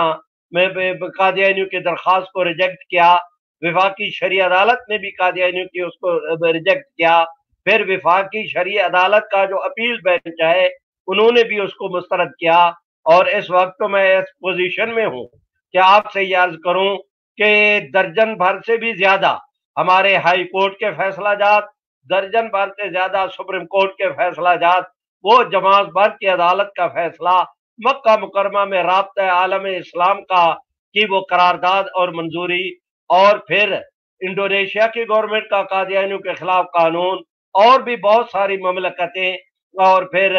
A: कादियानियों की दरख्वास्त को रिजेक्ट किया। विफाकी शरी अदालत ने भी कादियानियों की उसको रिजेक्ट किया। फिर विफाकी शरी अदालत का जो अपील बेंच है, उन्होंने भी उसको मुस्तरद किया। और इस वक्त तो मैं इस पोजीशन में हूँ कि आपसे ये अर्ज करूं कि दर्जन भर से भी ज्यादा हमारे हाई कोर्ट के फैसला जात, दर्जन भर से ज्यादा सुप्रीम कोर्ट के फैसला जात, वो जमात भर की अदालत का फैसला, मक्का मुकरमा में राब्ता आलम इस्लाम का की वो करारदाद और मंजूरी, और फिर इंडोनेशिया की गवर्नमेंट का कादियानियों के खिलाफ कानून, और भी बहुत सारी ममलकतें, और फिर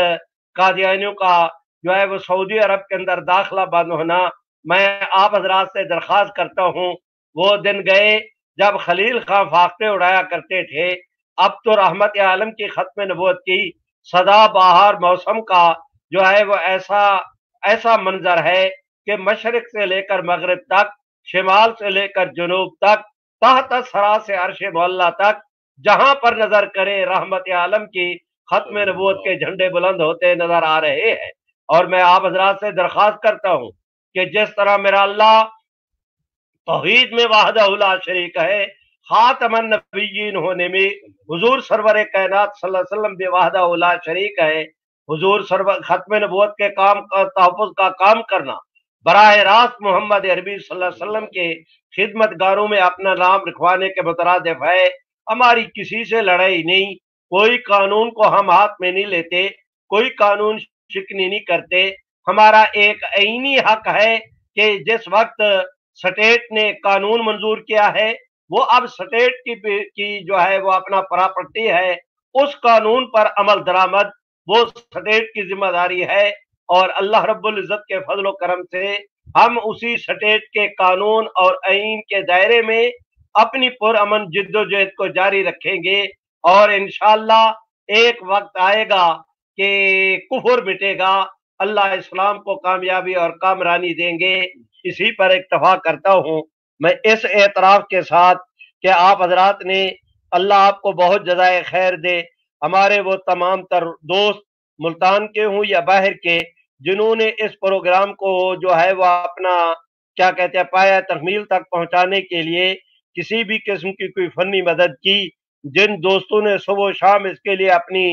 A: कादियानियों का जो है वो सऊदी अरब के अंदर दाखिला बंद होना। मैं आप हजरात से दरख्वास्त करता हूँ, वो दिन गए जब खलील खां फाख्ते उड़ाया करते थे। अब तो रहमत आलम की खत्म नबूवत की सदा बहार मौसम का जो है वो ऐसा ऐसा मंजर है कि मशरिक से लेकर मगरिब तक, शिमाल से लेकर जुनूब तक, तहत सरा से अर्श मोहल्ला तक, जहां पर नजर करें रहमत आलम की खत्म नबूवत के झंडे बुलंद होते नजर आ रहे हैं। और मैं आप हजरात से दरख्वास्त करता हूं कि जिस तरह मेरा अल्लाह तौहीद में वाहदहु ला शरीक है, खातमन नबिय्यीन होने में हुजूर सरवर कायनात सल्लल्लाहु अलैहि वसल्लम भी वाहदहु ला शरीक है, हुजूर सरवर खत्म नबूवत के काम का तहफ़्फ़ुज़ का काम करना براہ راست محمد عربی صلی اللہ علیہ وسلم کے خدمت گاروں میں اپنا نام لکھوانے کے مترادف ہے۔ ہماری کسی سے لڑائی نہیں، کوئی قانون کو ہم ہاتھ میں نہیں لیتے، کوئی قانون شکنی نہیں کرتے۔ ہمارا ایک آئینی حق ہے کہ جس وقت سٹیٹ نے قانون منظور کیا ہے، وہ اب سٹیٹ کی جو ہے وہ اپنا پراپرٹی ہے، اس قانون پر عمل درآمد وہ سٹیٹ کی ذمہ داری ہے، اور اللہ رب العزت کے فضل و کرم سے ہم اسی سٹیٹ کے قانون اور آئین کے دائرے میں اپنی پرامن جد و جہد کو جاری رکھیں گے، اور انشاءاللہ ایک وقت آئے گا کہ کفر مٹے گا، اللہ اسلام کو کامیابی اور کامرانی دیں گے۔ اسی پر اکتفا کرتا ہوں میں اس اعتراف کے ساتھ کہ آپ حضرات نے، اللہ آپ کو بہت جزائے خیر دے، ہمارے وہ تمام تر دوست ملتان کے ہوں یا باہر کے، جنہوں نے اس پروگرام کو جو ہے وہ اپنا کیا کہتے ہیں پایا تکمیل تک پہنچانے کے لیے کسی بھی قسم کی کوئی فنی مدد کی، جن دوستوں نے صبح و شام اس کے لیے اپنی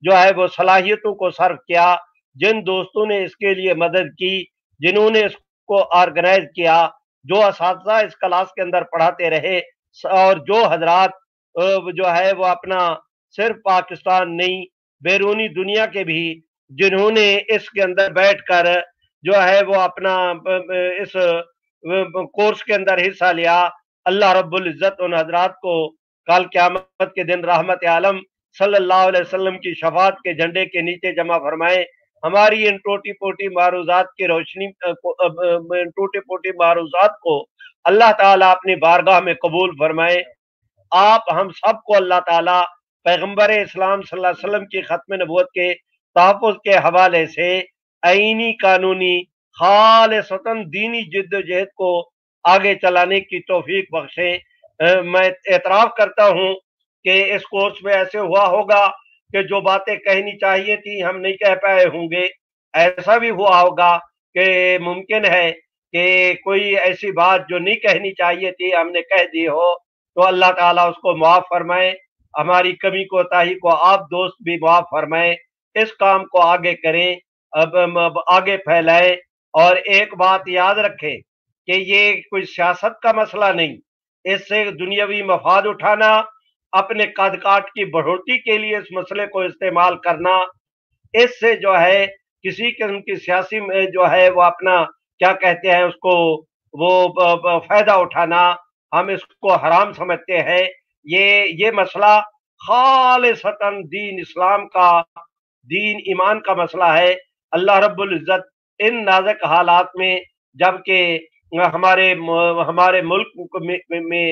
A: جو ہے وہ صلاحیتوں کو صرف کیا، جن دوستوں نے اس کے لیے مدد کی، جنہوں نے اس کو آرگنائز کیا، جو اساتذہ اس کلاس کے اندر پڑھاتے رہے، اور جو حضرات جو ہے وہ اپنا صرف پاکستان نہیں بیرونی دنیا کے بھی جنہوں نے اس کے اندر بیٹھ کر جو ہے وہ اپنا اس کورس کے اندر حصہ لیا، اللہ رب العزت ان حضرات کو کل قیامت کے دن رحمت عالم صلی اللہ علیہ وسلم کی شفاعت کے جھنڈے کے نیچے جمع فرمائے۔ ہماری ان ٹوٹی پوٹی معروضات کی روشنی، ان ٹوٹی پوٹی معروضات کو اللہ تعالیٰ اپنی بارگاہ میں قبول فرمائے۔ آپ ہم سب کو اللہ تعالیٰ پیغمبر اسلام صلی اللہ علیہ وسلم کی ختم نبوت کے تحفظ کے حوالے سے آئینی، قانونی، خالصتاً دینی جد و جہد کو آگے چلانے کی توفیق بخشے۔ میں اعتراف کرتا ہوں کہ اس کورس میں ایسے ہوا ہوگا کہ جو باتیں کہنی چاہیے تھی ہم نہیں کہہ پائے ہوں گے، ایسا بھی ہوا ہوگا کہ ممکن ہے کہ کوئی ایسی بات جو نہیں کہنی چاہیے تھی ہم نے کہہ دی ہو، تو اللہ تعالیٰ اس کو معاف فرمائے، ہماری کمی کوتاہی کو آپ دوست بھی معاف فرمائے، اس کام کو آگے کریں، اب آگے پھیلائیں، اور ایک بات یاد رکھیں کہ یہ کوئی سیاست کا مسئلہ نہیں، اس سے دنیاوی مفاد اٹھانا، اپنے قد کاٹ کی بڑھوتی کے لیے اس مسئلے کو استعمال کرنا، اس سے جو ہے کسی قسم کی سیاسی میں جو ہے وہ اپنا کیا کہتے ہیں اس کو وہ فائدہ اٹھانا، ہم اس کو حرام سمجھتے ہیں۔ یہ مسئلہ خالصتاً دین اسلام کا، دین ایمان کا مسئلہ ہے۔ اللہ رب العزت ان نازک حالات میں، جبکہ ہمارے ملک میں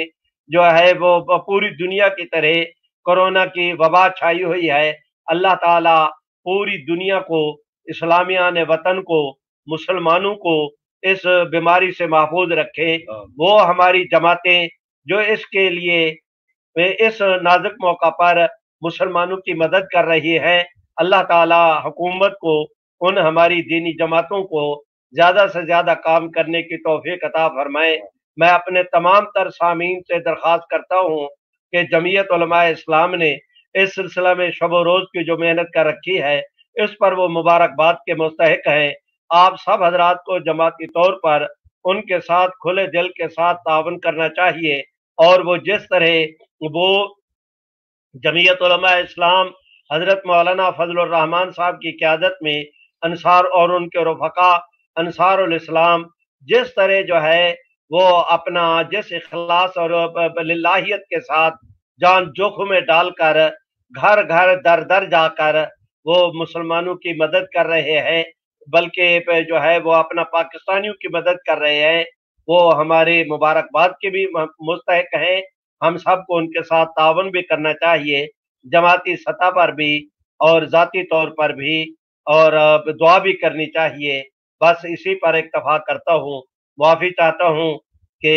A: جو ہے وہ پوری دنیا کی طرح کورونا کی وبا چھائی ہوئی ہے، اللہ تعالیٰ پوری دنیا کو، اسلامیان وطن کو، مسلمانوں کو اس بیماری سے محفوظ رکھے۔ وہ ہماری جماعتیں جو اس کے لیے اس نازک موقع پر مسلمانوں کی مدد کر رہی ہے، اللہ تعالی حکومت کو، ان ہماری دینی جماعتوں کو زیادہ سے زیادہ کام کرنے کی توفیق عطا فرمائے۔ میں اپنے تمام تر سامعین سے درخواست کرتا ہوں کہ جمعیت علماء اسلام نے اس سلسلہ میں شب و روز کی جو محنت کر رکھی ہے، اس پر وہ مبارکباد کے مستحق ہیں۔ آپ سب حضرات کو جماعتی طور پر ان کے ساتھ کھلے دل کے ساتھ تعاون کرنا چاہیے، اور وہ جس طرح وہ جمعیت علماء اسلام حضرت مولانا فضل الرحمان صاحب کی قیادت میں انصار اور ان کے رفقا انصار الاسلام جس طرح جو ہے وہ اپنا جس اخلاص اور للہیت کے ساتھ جان جوکھوں میں ڈال کر گھر گھر در در جا کر وہ مسلمانوں کی مدد کر رہے ہیں، بلکہ جو ہے وہ اپنا پاکستانیوں کی مدد کر رہے ہیں، وہ ہمارے مبارکباد کے بھی مستحق ہیں۔ ہم سب کو ان کے ساتھ تعاون بھی کرنا چاہیے، جماعتی سطح پر بھی اور ذاتی طور پر بھی، اور دعا بھی کرنی چاہیے۔ بس اسی پر اکتفا کرتا ہوں، معافی چاہتا ہوں کہ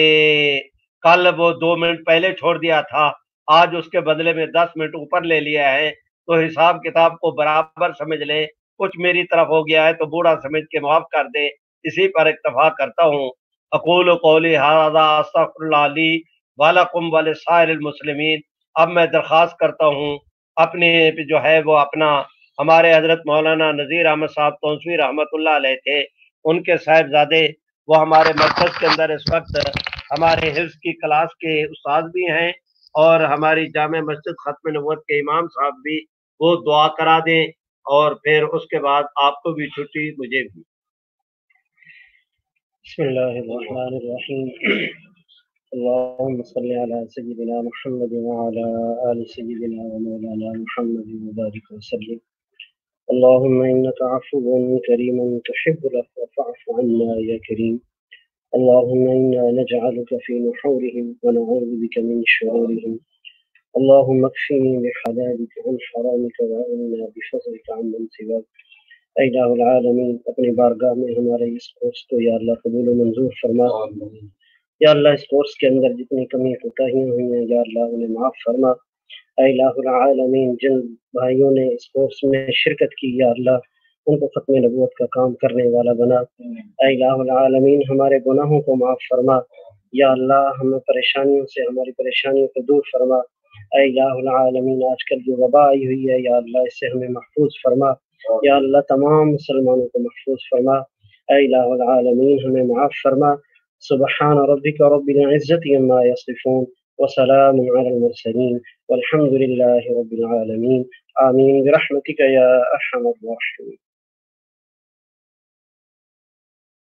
A: کل وہ 2 منٹ پہلے چھوڑ دیا تھا، آج اس کے بدلے میں 10 منٹ اوپر لے لیا ہے، تو حساب کتاب کو برابر سمجھ لیں، کچھ میری طرف ہو گیا ہے تو بوڑھا سمجھ کے معاف کر دے۔ اسی پر اکتفا کرتا ہوں۔ اقول قولی ھذا استغفر اللہ لی وَلَکُمْ وَلِسَائِرِ الْمُسْلِمِین۔ اب میں درخواست کرتا ہوں اپنے جو ہے وہ اپنا ہمارے حضرت مولانا نذیر احمد صاحب تونسوی رحمۃ اللہ علیہ تھے، ان کے صاحبزادے وہ ہمارے مرکز کے اندر اس وقت ہمارے حفظ کی کلاس کے استاد بھی ہیں، اور ہماری جامع مسجد ختم نبوت کے امام صاحب بھی، وہ دعا کرا دیں، اور پھر اس کے بعد آپ کو بھی چھٹی، مجھے بھی۔
B: بسم اللہ الرحمن الرحیم، اللهم صل على سيدنا محمد وعلى آل سيدنا ومولانا محمد وبارك وسلم. اللهم إنك عفو كريم تحب العفو فاعف عنا يا كريم. اللهم إنا نجعلك في نحورهم ونعوذ بك من شرورهم. اللهم اكفني بحلالك عن حرامك وأنا بفضلك عمن سواك. اے الہ العالمین، اپنی بارگاہ میں ہمارے اس کورس کو یا اللہ قبول و منظور فرما۔ یا اللہ اس کورس کے اندر جتنی کمی کوتاہیاں ہوئی ہیں یا اللہ انہیں معاف فرما۔ اے الہ العالمین، جن بھائیوں نے اس کورس میں شرکت کی یا اللہ ان کو ختم نبوت کا کام کرنے والا بنا۔ اے الہ العالمین، ہمارے گناہوں کو معاف فرما یا اللہ، ہمیں پریشانیوں سے ہماری پریشانیوں کو دور فرما۔ اے الہ العالمین، آج کل جو وبا آئی ہوئی ہے یا اللہ اس سے ہمیں محفوظ فرما یا اللہ، تمام مسلمانوں کو محفوظ فرما۔ اے الہ العالمین، ہمیں معاف فرما۔ سبحان ربک رب العزت عما یصفون وسلام علی المرسلین والحمد للہ رب العالمین، آمین برحمتک یا ارحم الراحمین۔